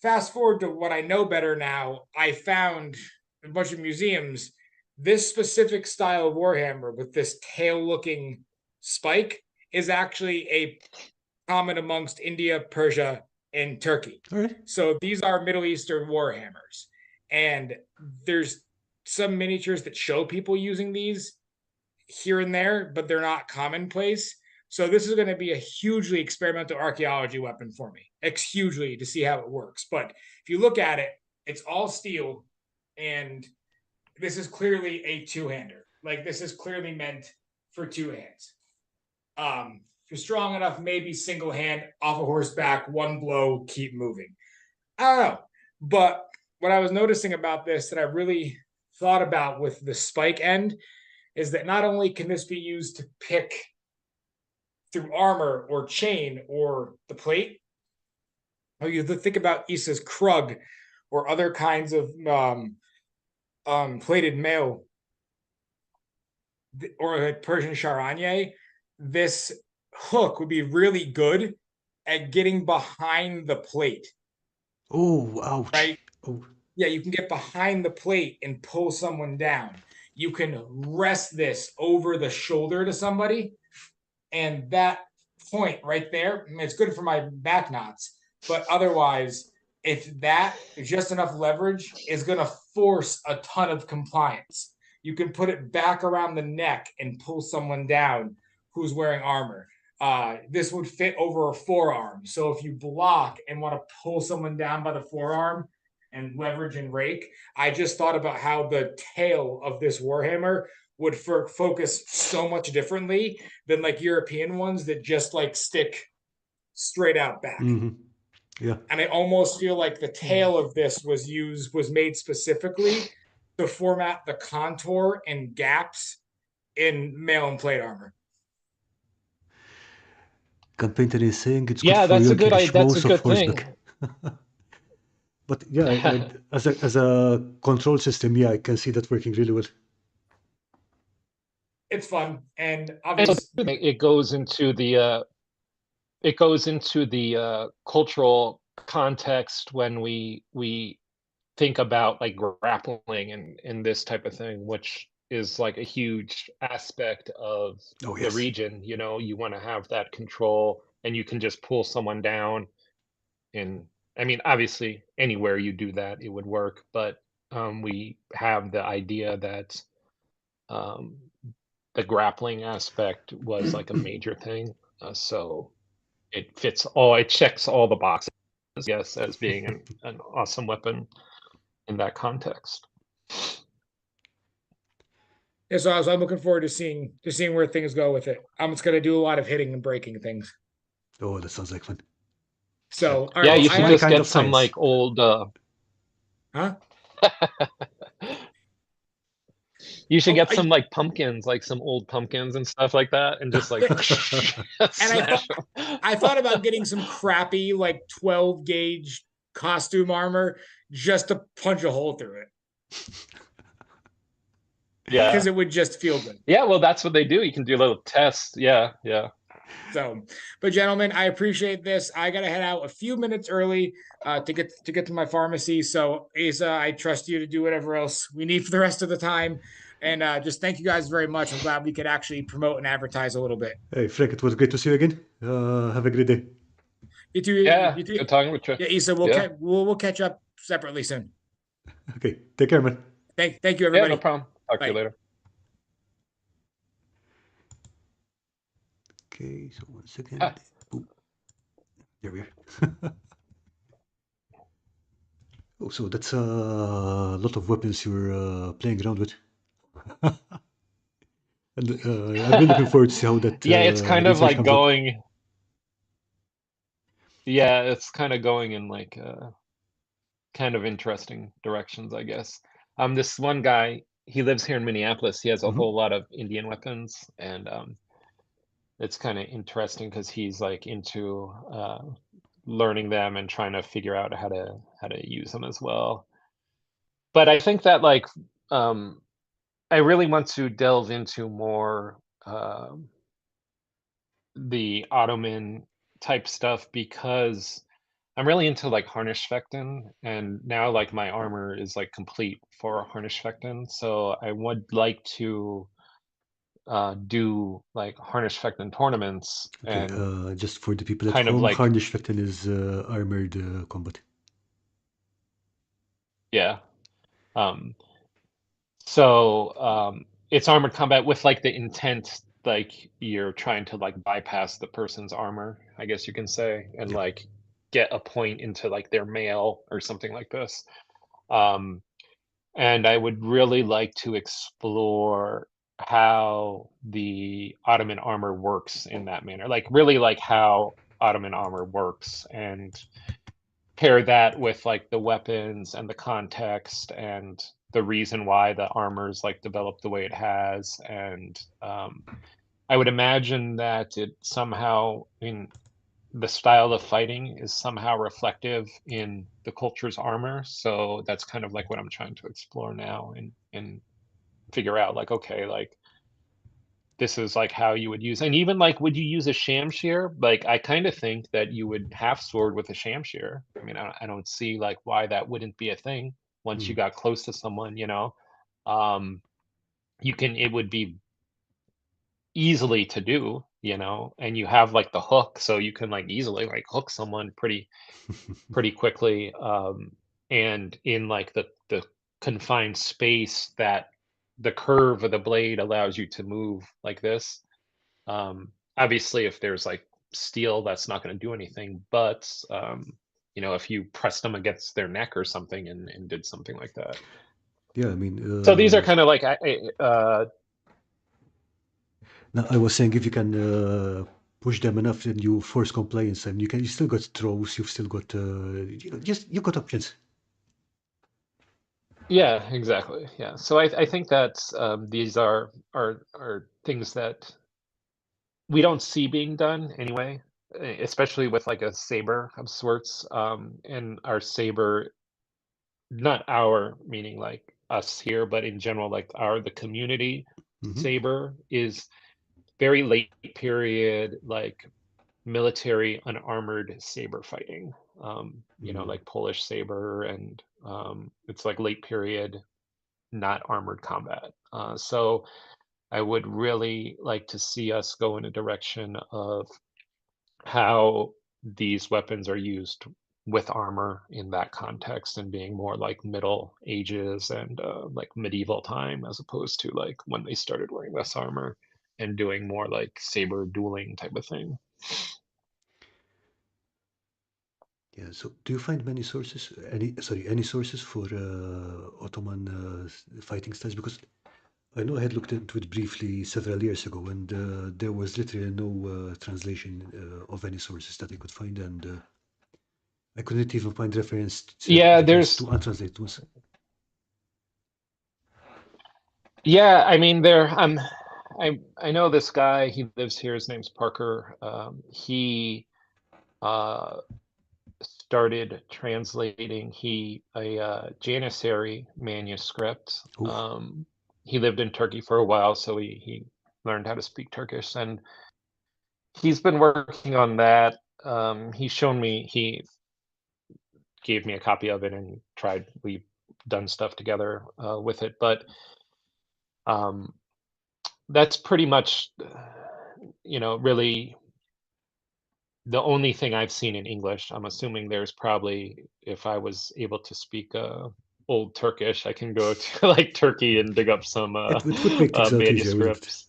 Fast forward to what I know better now, I found a bunch of museums. This specific style of Warhammer with this tail-looking spike is actually a common amongst India, Persia, and Turkey. All right. So these are Middle Eastern Warhammers. And there's some miniatures that show people using these here and there, but they're not commonplace. So this is going to be a hugely experimental archaeology weapon for me. Hugely, to see how it works. But if you look at it, it's all steel, and this is clearly a two-hander. Like, this is clearly meant for two hands. If you're strong enough, maybe single hand off a horseback, one blow, keep moving. I don't know. But what I was noticing about this that I really thought about with the spike end is that not only can this be used to pick through armor or chain or the plate, or you think about Issa's Krug or other kinds of plated mail, or a Persian charanye, this hook would be really good at getting behind the plate, Oh, ouch. right? Oh, Yeah, you can get behind the plate and pull someone down. You can rest this over the shoulder to somebody, and that point right there, it's good for my back knots, but otherwise, if that just enough leverage is going to force a ton of compliance. You can put it back around the neck and pull someone down who's wearing armor. This would fit over a forearm. So if you block and want to pull someone down by the forearm and leverage and rake, I just thought about how the tail of this Warhammer would focus so much differently than like European ones that just like stick straight out back. Mm-hmm. Yeah. And I almost feel like the tail of this was made specifically to format the contour and gaps in mail and plate armor. Campaigner is saying it's good Yeah, for that's a good Yorkish that's a bows of good thing. horseback. But yeah, as a control system, yeah, I can see that working really well. It's fun, and And obviously it goes into the cultural context when we think about like grappling and this type of thing, which is like a huge aspect of Oh, the yes. region. You know, you want to have that control, and you can just pull someone down. And I mean, obviously, anywhere you do that, it would work. But we have the idea that um, the grappling aspect was like a major thing. So it checks all the boxes, yes, as being an awesome weapon in that context. yeah, so I'm looking forward to seeing where things go with it. I'm just gonna do a lot of hitting and breaking things. Oh, that sounds like fun. So all right, Yeah, well, you should my just kind get of some science. like old huh? you should Oh, get some like pumpkins, like some old pumpkins and stuff like that, and just like and smash I thought about getting some crappy like 12 gauge costume armor just to punch a hole through it Yeah. because it would just feel good. Yeah, well, that's what they do. You can do a little test. Yeah, yeah. So, but gentlemen, I appreciate this. I gotta head out a few minutes early to get to my pharmacy. So, Asa, I trust you to do whatever else we need for the rest of the time. And just thank you guys very much. I'm glad we could actually promote and advertise a little bit. Hey, Frank, it was great to see you again. Have a great day. You too. Yeah, You too. good talking with you. Yeah, Asa, Yeah. we'll catch up separately soon. Okay, take care, man. Thank you, Yeah, everybody. no problem. Talk to you Bye. later. Okay, so 1 second. Ah. Ooh. There we are. Oh, so that's a lot of weapons you're playing around with. And I've been looking forward to see how that Yeah, it's kind of research like comes up. going. Yeah, it's kind of going in like kind of interesting directions, I guess. This one guy, he lives here in Minneapolis. He has a Mhm. whole lot of Indian weapons, and it's kind of interesting because he's like into learning them and trying to figure out how to use them as well. But I think that like I really want to delve into more the Ottoman type stuff because I'm really into like Harnischfechten, and now like my armor is like complete for Harnischfechten, so I would like to do like Harnischfechten tournaments Okay, and just for the people at kind of home, like Harnischfechten is armored combat. yeah. Um, so it's armored combat with like the intent like you're trying to like bypass the person's armor, I guess you can say, and Yeah. like get a point into like their mail or something like this. Um, and I would really like to explore how the Ottoman armor works in that manner, like really like how Ottoman armor works, and pair that with like the weapons and the context and the reason why the armor's like developed the way it has. And I would imagine that it somehow, I mean, the style of fighting is somehow reflective in the culture's armor. So that's kind of like what I'm trying to explore now and figure out like, okay, like this is like how you would use, and even like, would you use a shamshir? Like, I kind of think that you would half sword with a shamshir. I mean, I don't see like why that wouldn't be a thing once you got close to someone, you know. It would be easily to do, and you have like the hook, so you can like easily like hook someone pretty quickly. And in like the confined space that the curve of the blade allows you to move like this. Obviously, if there's like steel, that's not going to do anything. But if you pressed them against their neck or something and did something like that. Yeah, I mean, So these are kind of like now I was saying if you can push them enough, then you force compliance, and you still got throws, you've still got, you've got options. yeah, exactly. Yeah. So I think that these are things that we don't see being done anyway, especially with like a saber of sorts. And our saber, not our meaning like us here, but in general, like the community saber is very late period, like military unarmored saber fighting. Like Polish saber, and it's like late period, not armored combat. So I would really like to see us go in a direction of how these weapons are used with armor in that context, and being more like Middle Ages and like medieval time, as opposed to like when they started wearing less armor and doing more like saber dueling type of thing. Yeah. So, do you find many sources, any sources for Ottoman fighting styles? Because I know I had looked into it briefly several years ago, and there was literally no translation of any sources that I could find, and I couldn't even find Yeah, reference to there's untranslated ones. yeah, I mean I know this guy, he lives here, his name's Parker. He uh started translating a Janissary manuscript. Oh, He lived in Turkey for a while, so he learned how to speak Turkish, and he's been working on that. He gave me a copy of it, and we've done stuff together with it, but um, that's pretty much, really the only thing I've seen in English. I'm assuming there's probably, if I was able to speak old Turkish, I can go to like Turkey and dig up some it would make things a lot easier, wouldn't it? manuscripts.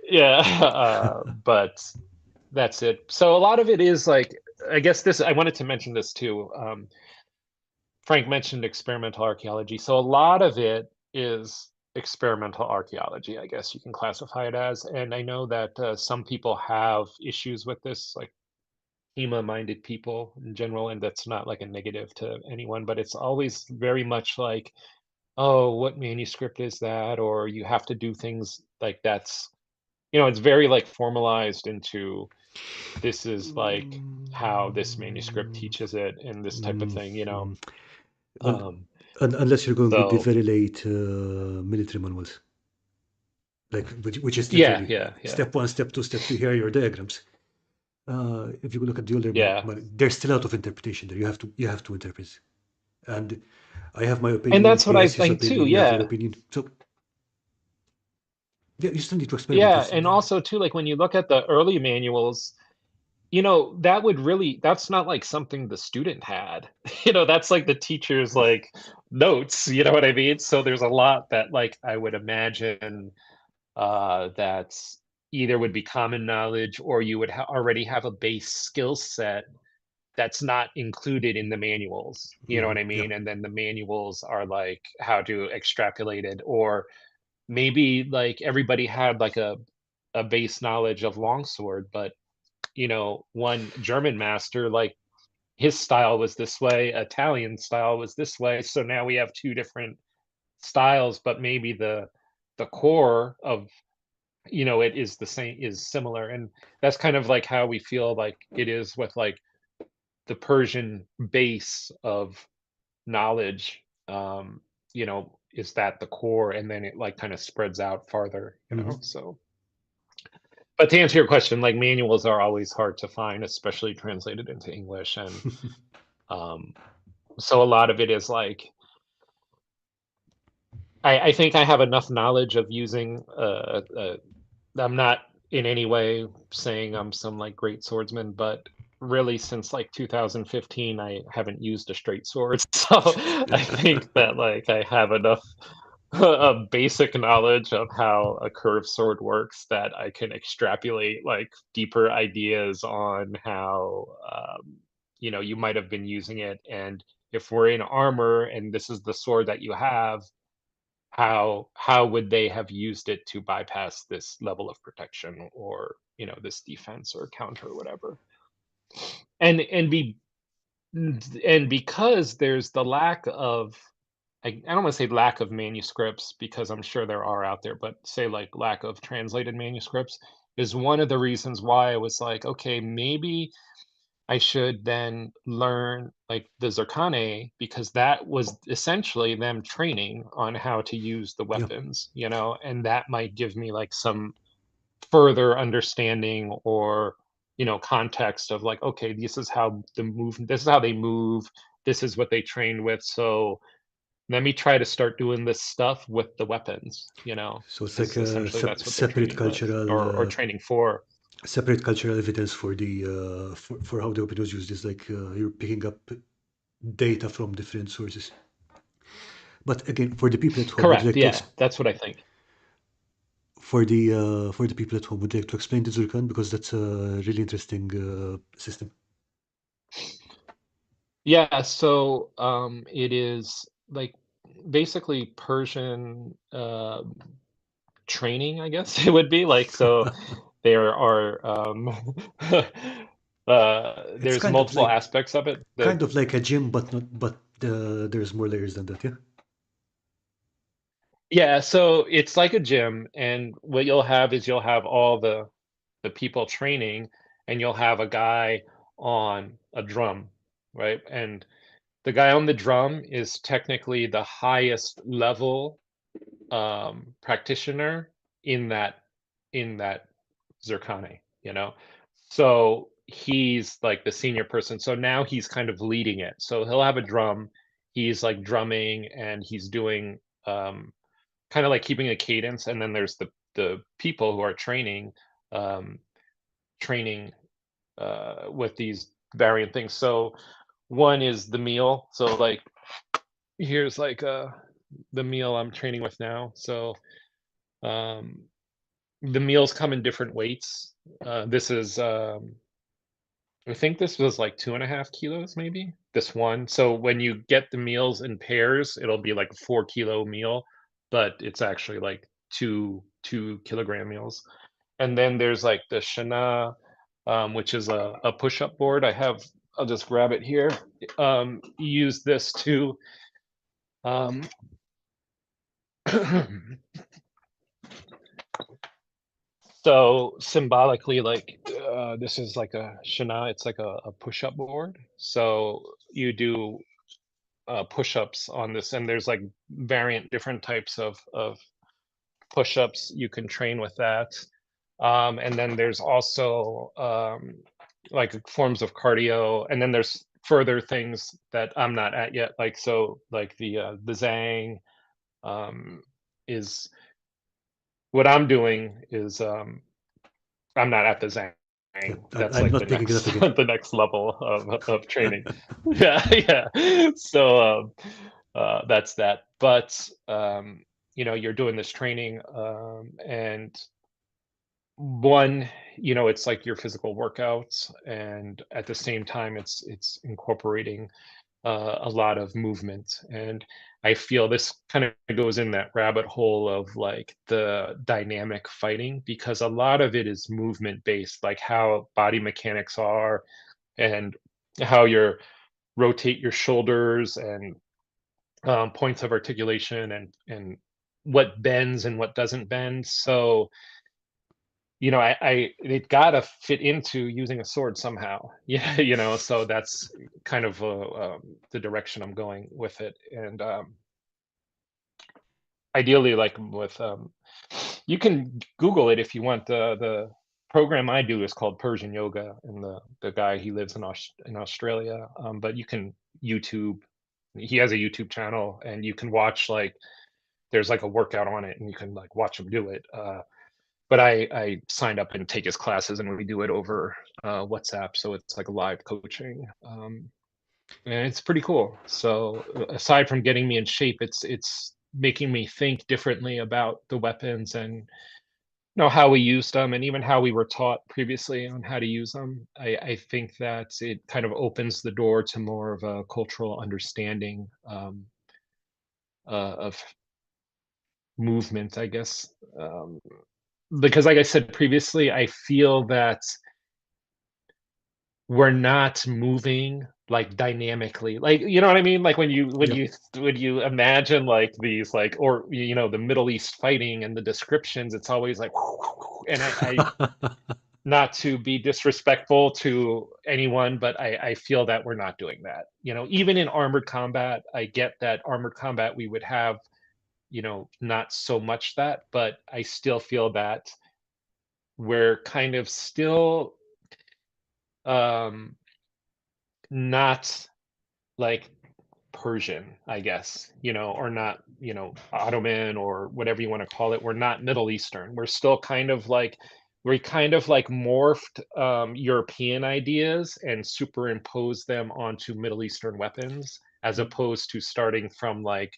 Yeah, but that's it. So a lot of it is like, I guess I wanted to mention this too. Frank mentioned experimental archaeology. So a lot of it is experimental archaeology, I guess you can classify it as. And I know that some people have issues with this, like HEMA-minded people in general, and that's not like a negative to anyone, but it's always very much like, oh, what manuscript is that? Or you have to do things like it's very like formalized into, this is like how this manuscript teaches it and this type of thing. Un- Um, unless you're going with the so very late military manuals, like which is yeah, literally yeah, yeah, step one, step two, step three. Here are your diagrams. If you look at the older yeah. there's still a lot of interpretation there. You have to interpret, and I have my And opinion. that's He what I has his think too. opinion. You have your Yeah. opinion. So yeah, you still need to experiment. Yeah. And also too, like when you look at the early manuals, that's not like something the student had. That's like the teacher's like notes, you know what I mean? So there's a lot that like I would imagine that's either would be common knowledge, or you would already have a base skill set that's not included in the manuals. You know what I Yeah. mean? And then the manuals are like how to extrapolate it, or maybe like everybody had like a base knowledge of longsword, but one German master, like his style was this way, Italian style was this way. So now we have two different styles, but maybe the core of it is the same, is similar. And that's kind of like how we feel like it is with like the Persian base of knowledge. Is that the core, and then it like kind of spreads out farther, so. But to answer your question, like manuals are always hard to find, especially translated into English. And um, so a lot of it is like, I think I have enough knowledge of using I'm not in any way saying I'm some like great swordsman, but really since like 2015 I haven't used a straight sword. So I think that like I have enough a basic knowledge of how a curved sword works that I can extrapolate like deeper ideas on how you might have been using it, and if we're in armor and this is the sword that you have, how would they have used it to bypass this level of protection, or this defense or counter or whatever. And because there's the lack of, I don't want to say lack of manuscripts because I'm sure there are out there, but say like lack of translated manuscripts is one of the reasons why I was like, okay, maybe I should then learn like the Zerkane, because that was essentially them training on how to use the Yeah. weapons, and that might give me like some further understanding or context of like, okay, this is how they move, this is what they trained with, so let me try to start doing this stuff with the weapons, So it's like because a essentially that's what they're separate training with, or training for. cultural evidence for the for how the weapon was used. Is like you're picking up data from different sources. But again, for the people at home, would you Correct, like to yeah, that's what I think. for the people at home, would you like to explain the Zurkhan, because that's a really interesting system. Yeah, so it is like basically Persian training, I guess it would be like. So there are It's there's multiple aspects of it. kind of like a gym, but not but there's more layers than that. Yeah. Yeah, so it's like a gym, and what you'll have is you'll have all the people training, and you'll have a guy on a drum, right? And the guy on the drum is technically the highest level practitioner in that Zerkane, So he's like the senior person. So now he's kind of leading it. So he'll have a drum. He's like drumming and he's doing kind of like keeping a cadence. And then there's the people who are um, training with these variant things. So one is the meal. So like here's like the meal I'm training with now. So um, the meals come in different weights. This is I think this was like 2.5 kilos, maybe this one. So when you get the meals in pairs, it'll be like a 4 kilo meal, but it's actually like two kilogram meals. And then there's like the Shana, which is a push-up board. I'll just grab it here. Use this to um, so symbolically, like this is like a Shana. It's like a push-up board. So you do push-ups on this, and there's like variant different types of push-ups you can train with that. And then there's also like forms of cardio, and then there's further things that I'm not at yet, like so like the Zang is what I'm doing is I'm not at the Zang. Yeah. That's I'm like the not picking it next up again. the next level of training. Yeah, yeah. So that's that. But you're doing this training, and one, it's like your physical workouts, and at the same time, it's incorporating a lot of movement. And I feel this kind of goes in that rabbit hole of like the dynamic fighting, because a lot of it is movement based, like how body mechanics are, and how you rotate your shoulders, and points of articulation, and what bends and what doesn't bend. So I it gotta fit into using a sword somehow. Yeah, so that's kind of the direction I'm going with it. And ideally, like with you can Google it if you want. The program I do is called Persian Yoga, and the guy, he lives in Australia. But you can YouTube. He has a YouTube channel, and you can watch like there's like a workout on it, and you can like watch him do it. but I signed up and take his classes, and we do it over WhatsApp, so it's like a live coaching, and it's pretty cool. So aside from getting me in shape, it's making me think differently about the weapons and how we used them, and even how we were taught previously on how to use them. I think that it kind of opens the door to more of a cultural understanding of movement, I guess. Because like I said previously, I feel that we're not moving like dynamically, like, you know what I mean, like when you Yeah. imagine like these, like, or the Middle East fighting and the descriptions, it's always like and I not to be disrespectful to anyone, but I feel that we're not doing that. Even in armored combat, I get that armored combat we would have, not so much that, but I still feel that we're kind of still um not like Persian, I guess, or not, Ottoman or whatever you want to call it. We're not Middle Eastern. We're still kind of like, we kind of like morphed European ideas and superimposed them onto Middle Eastern weapons, as opposed to starting from like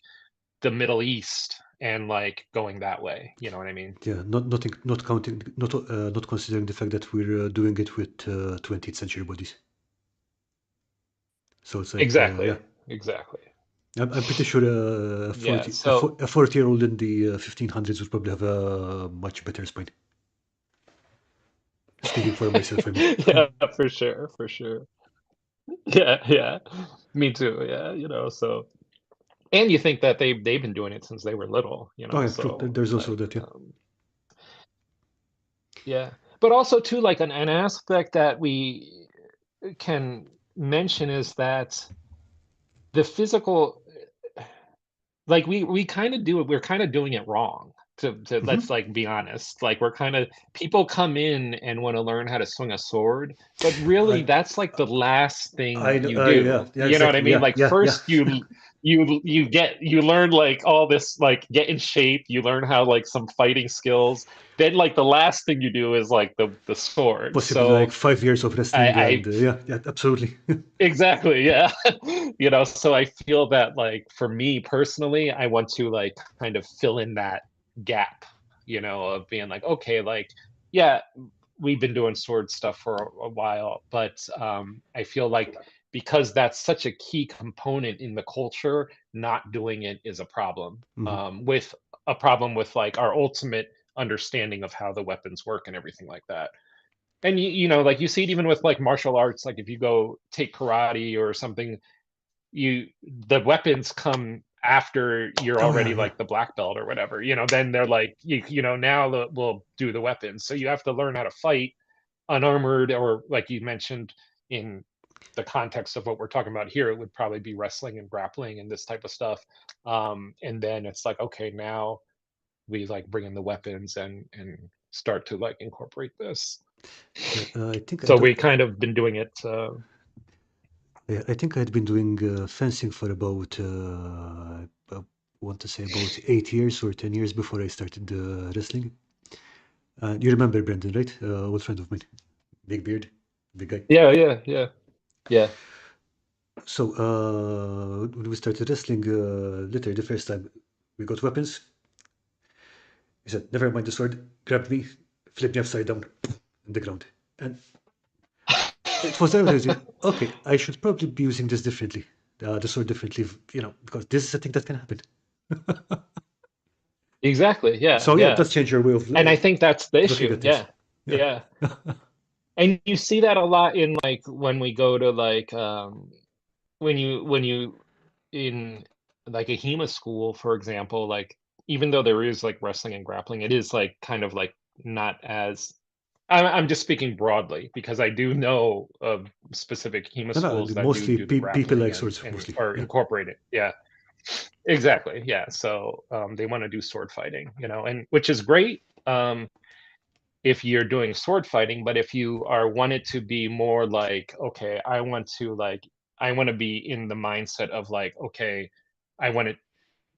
the Middle East and like going that way. You know what I mean? Yeah, not counting, not considering the fact that we're doing it with 20th century bodies. So it's like, yeah, Exactly. Exactly. I'm pretty sure Yeah. So a 40-year-old in the 1500s would probably have a much better spine. Speaking for myself, I mean. yeah, for sure, for sure. Yeah, yeah. Me too. Yeah, so, and you think that they've been doing it since they were little, Oh yeah, true. so There's also like that, yeah. yeah. But also too, like an aspect that we can mention is that the physical, like we kind of do it, we're kind of doing it wrong. To let's Hmm. like be honest, like we're kind of, people come in and want to learn how to swing a sword, but really I, that's like the last thing I, you yeah, do. yeah, You know what I exactly. mean? Yeah, Like yeah, yeah. first you learn like all this, like get in shape, you learn how like some fighting skills, then like the last thing you do is like the sword. Possibly like So 5 years of wrestling, I and yeah, yeah, absolutely. exactly, yeah. So I feel that like for me personally, I want to like kind of fill in that gap, of being like, okay, like, yeah, we've been doing sword stuff for a while, but I feel like because that's such a key component in the culture, not doing it is a problem. Mhm. With a problem with like our ultimate understanding of how the weapons work and everything like that. And like you see it even with like martial arts, like if you go take karate or something, you the weapons come after you're Oh yeah, already yeah. like the black belt or whatever. Then they're like, now we'll do the weapons. So you have to learn how to fight unarmored, or like you mentioned, in the context of what we're talking about here, it would probably be wrestling and grappling and this type of stuff. And then it's like, okay, now we like bring in the weapons and start to like incorporate this. Yeah, I think I So do. we kind of been doing it. Yeah, I think I'd been doing fencing for about, I want to say about 8 years or 10 years before I started wrestling. You remember Brendan, right? Old friend of mine, big beard, big guy. Yeah, yeah, yeah, yeah. So when we started wrestling, literally the first time we got weapons, he said, "Never mind the sword." Grabbed me, flipped me upside down in the ground, and it was there. Okay, I should probably be using this differently, the sword differently, because this is a thing that can happen. Exactly. Yeah, So yeah, it yeah. does change your way of And I think that's the looking issue. at things. Yeah, Yeah. yeah. And you see that a lot in like when we go to like when you in like a HEMA school, for example, like even though there is like wrestling and grappling, it is like kind of like not as, I'm just speaking broadly because I do know of specific HEMA No, no, schools that mostly do the people grappling like and swords, and mostly. or Yeah. incorporate it. Yeah, exactly. Yeah. So they want to do sword fighting, and which is great. If you're doing sword fighting, but if you are wanted to be more like, okay, I want to be in the mindset of like, okay, I want to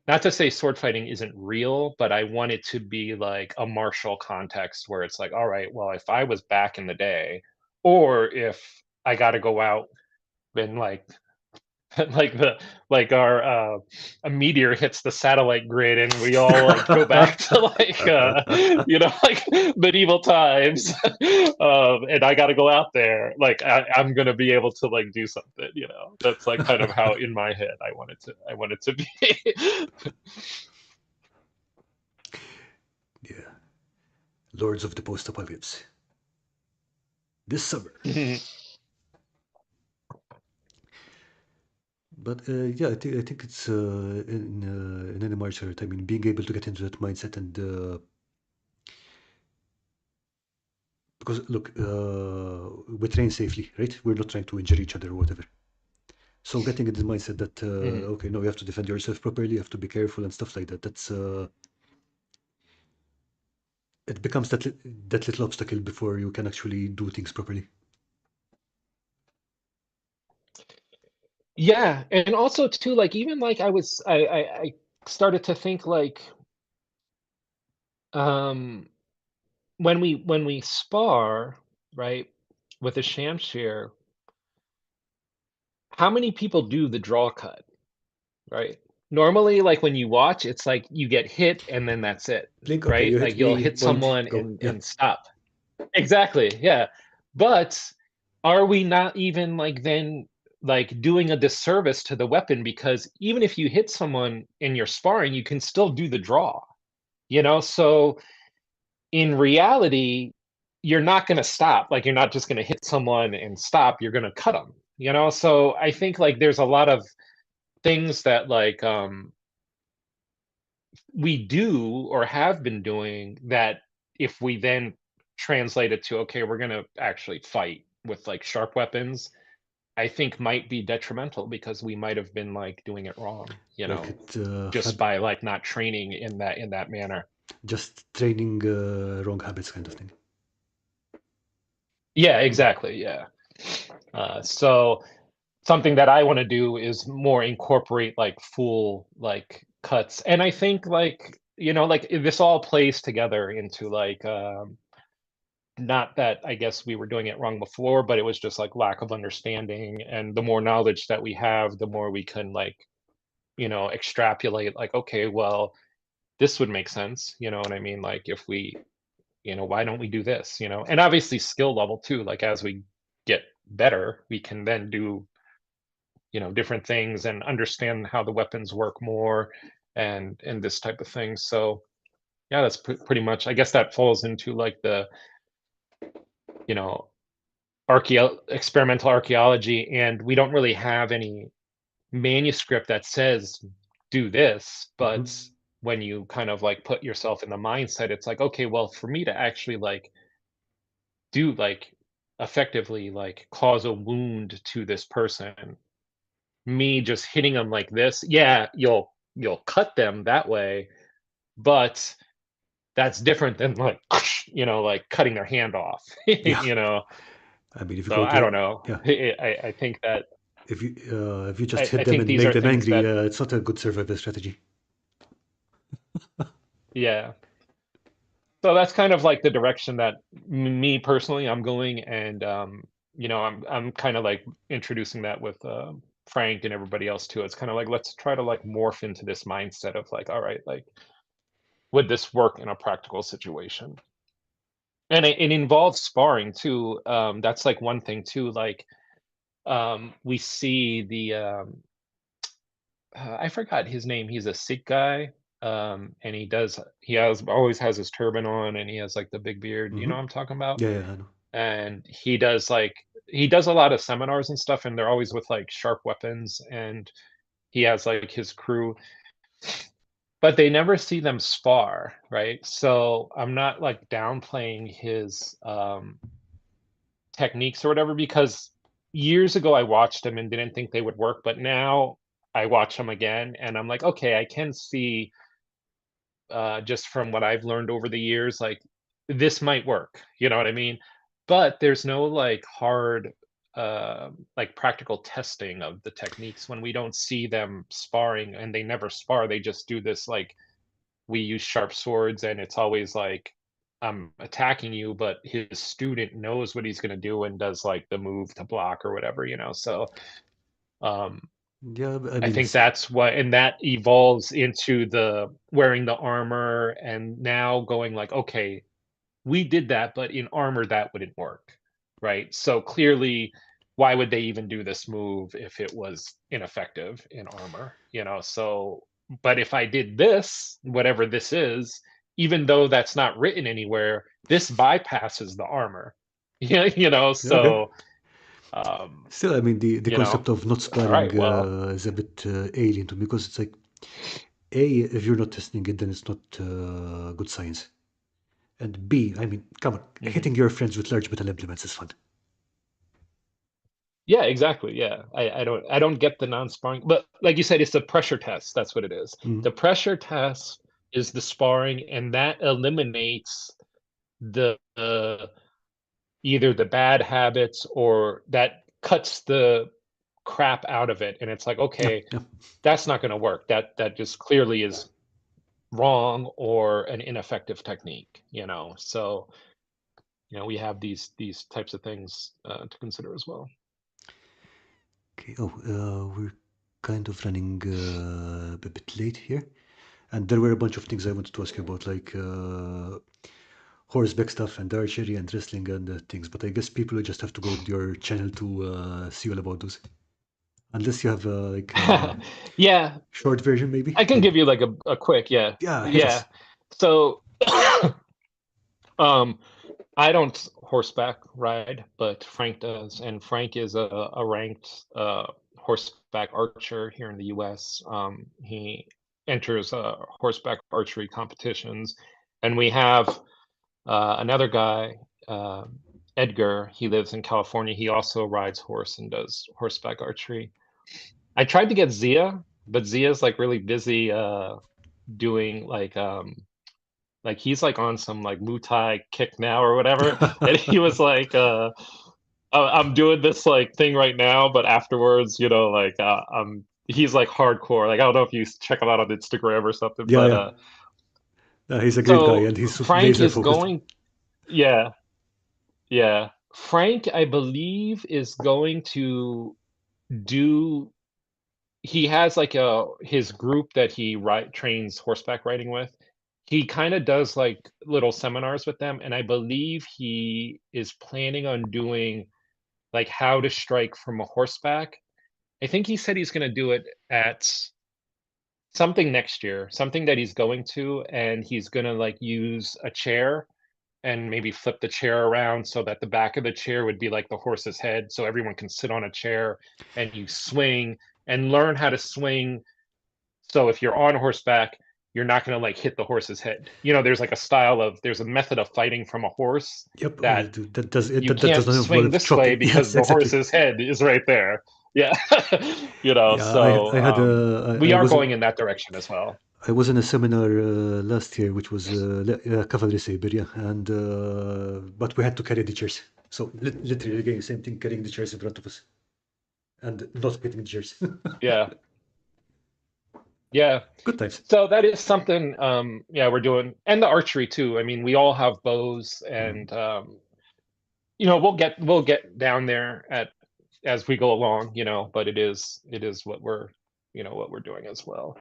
not to say sword fighting isn't real, but I want it to be like a martial context where it's like, all right, well, if I was back in the day, or if I got to go out and like like the like our a meteor hits the satellite grid and we all like go back to like like medieval times and I got to go out there, like I'm gonna be able to like do something, that's like kind of how in my head I want it to be. Yeah. Lords of the Post-Apocalypse. This summer. But yeah, I think it's in any martial art. I mean, being able to get into that mindset and because look, we train safely, right? We're not trying to injure each other or whatever. So getting in the mindset that okay, no, you have to defend yourself properly, you have to be careful and stuff like that. That's it becomes that little obstacle before you can actually do things properly. Yeah, and also too, like even like I started to think like um when we spar, right, with a shamshir, how many people do the draw cut, right? Normally, like when you watch, it's like you get hit and then that's it, Blink, okay, right? you Like hit you'll me, hit point, someone go. Yeah, and stop. Exactly, yeah. But are we not even like then like doing a disservice to the weapon, because even if you hit someone in your sparring, you can still do the draw, So in reality, you're not going to stop. Like you're not just going to hit someone and stop. You're going to cut them. So I think like there's a lot of things that like we do or have been doing that if we then translate it to okay, we're going to actually fight with like sharp weapons, I think might be detrimental because we might have been like doing it wrong, like it just by like not training in that manner. just training wrong habits kind of thing. Yeah, exactly. Yeah. So something that I want to do is more incorporate like full like cuts. And I think like, like this all plays together into like not that I guess we were doing it wrong before, but it was just like lack of understanding. And the more knowledge that we have, the more we can like, extrapolate like, okay, well, this would make sense. You know what I mean? Like if we, why don't we do this? And obviously skill level too, like as we get better, we can then do different things and understand how the weapons work more and this type of thing. So yeah, that's pretty much, I guess that falls into like the you know experimental archaeology, and we don't really have any manuscript that says do this, but when you kind of like put yourself in the mindset, it's like, okay, well, for me to actually like do like effectively like cause a wound to this person, me just hitting them like this, yeah, you'll cut them that way, but that's different than like like cutting their hand off. Yeah, you know I mean, if you so go I to don't know. yeah, I think that if you just I hit them think and these make are them things angry, that, it's not a good survival strategy. yeah, so that's kind of like the direction that me personally I'm going. And I'm kind of like introducing that with Frank and everybody else too. It's kind of like, let's try to like morph into this mindset of like, all right, like would this work in a practical situation? And it involves sparring too. That's like one thing too. Like we see I forgot his name. He's a Sikh guy, and he always has his turban on, and he has like the big beard. You know what I'm talking about? Yeah, yeah, I know. And he does a lot of seminars and stuff, and they're always with like sharp weapons, and he has like his crew, but they never see them spar, right? So I'm not like downplaying his techniques or whatever, because years ago I watched them and didn't think they would work, but now I watch them again and I'm like, okay, I can see just from what I've learned over the years, like this might work. You know what I mean? But there's no like hard. like practical testing of the techniques when we don't see them sparring, and they never spar. They just do this like we use sharp swords, and it's always like I'm attacking you, but his student knows what he's going to do and does like the move to block or whatever, you know. So um, Yeah, I I mean, think that's what, and that evolves into the wearing the armor, and now going like, okay, we did that, but in armor that wouldn't work, right? So clearly, why would they even do this move if it was ineffective in armor? You know, so but if I did this, whatever this is, even though that's not written anywhere, this bypasses the armor. Yeah, you know, okay. so Still, I mean, the you know, concept of not all sparring right, well, is a bit alien to me because it's like, A, if you're not testing it, then it's not good science. And B, I mean, come on, mhm. hitting your friends with large metal implements is fun. Yeah, exactly. Yeah. I don't get the non-sparring, but like you said, it's a pressure test. That's what it is. Mm. The pressure test is the sparring, and that eliminates the either the bad habits or that cuts the crap out of it. And it's like, Yeah, okay, yeah. that's not going to work. That just clearly is wrong or an ineffective technique, you know. So, you know, we have these types of things to consider as well. Okay, oh, we're kind of running a bit late here. And there were a bunch of things I wanted to ask you about, like horseback stuff and archery and wrestling and things. But I guess people will just have to go to your channel to see all about those. Unless you have like a Yeah, short version, maybe? I can Like, give you like a quick, yeah. yeah, hit Yeah. us. So um I don't horseback ride, but Frank does. And Frank is a ranked horseback archer here in the US. He enters horseback archery competitions. And we have another guy, uh, Edgar. He lives in California. He also rides horse and does horseback archery. I tried to get Zia, but Zia's like really busy doing like he's like on some like Muay Thai kick now or whatever, and he was like, I'm doing this like thing right now, but afterwards, you know, like he's like hardcore. Like I don't know if you check him out on Instagram or something, Yeah, but yeah. He's a great guy so and he's Frank laser is focused. going, yeah, yeah. Frank, I believe, is going to do. He has like a his group that he trains horseback riding with. He kind of does like little seminars with them, and I believe he is planning on doing like how to strike from a horseback. I think he said he's going to do it at something next year, something that he's going to, and he's going to like use a chair and maybe flip the chair around so that the back of the chair would be like the horse's head, so everyone can sit on a chair and you swing and learn how to swing. So if you're on horseback, you're not going to like hit the horse's head. You know, there's like a style of there's a method of fighting from a horse Yep, that you that does can't not swing involve this way chopping. because Yes, the exactly. horse's head is right there. Yeah. You know, Yeah, so I had we are going in that direction as well. I was in a seminar last year, which was cavalry saber, yeah, and but we had to carry the chairs. So literally again, same thing, carrying the chairs in front of us and not hitting the chairs. Yeah. Yeah. Good times. So that is something yeah, we're doing, and the archery too. I mean, we all have bows, Mm. and you know, we'll get down there at as we go along, you know, but it is what we're, you know, what we're doing as well.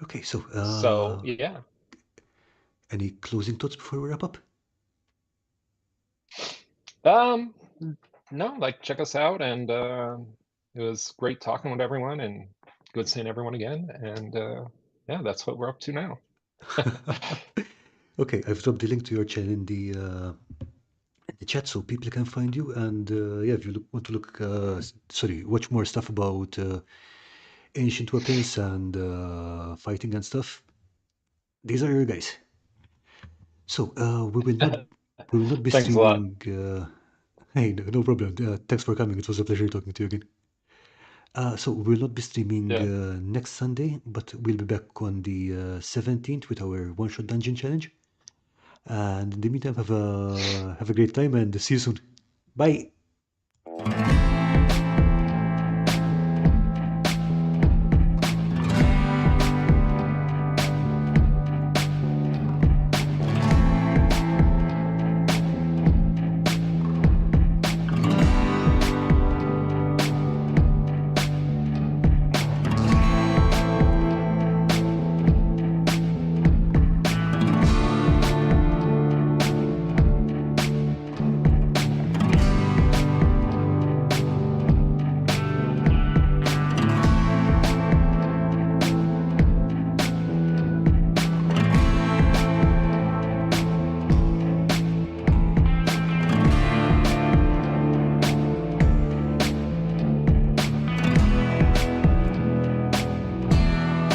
Okay, so So yeah. any closing thoughts before we wrap up? Um no, like check us out, and it was great talking with everyone, and good seeing everyone again, and yeah, that's what we're up to now. Okay, I've dropped the link to your channel in the chat so people can find you. And yeah, if you want to look, sorry, watch more stuff about ancient weapons and fighting and stuff, these are your guys. So we will not be Thanks a lot. streaming. Hey, no problem. Thanks for coming. It was a pleasure talking to you again. So we will not be streaming Yeah. next Sunday, but we'll be back on the 17th with our one-shot dungeon challenge. And in the meantime, have a great time and see you soon. Bye.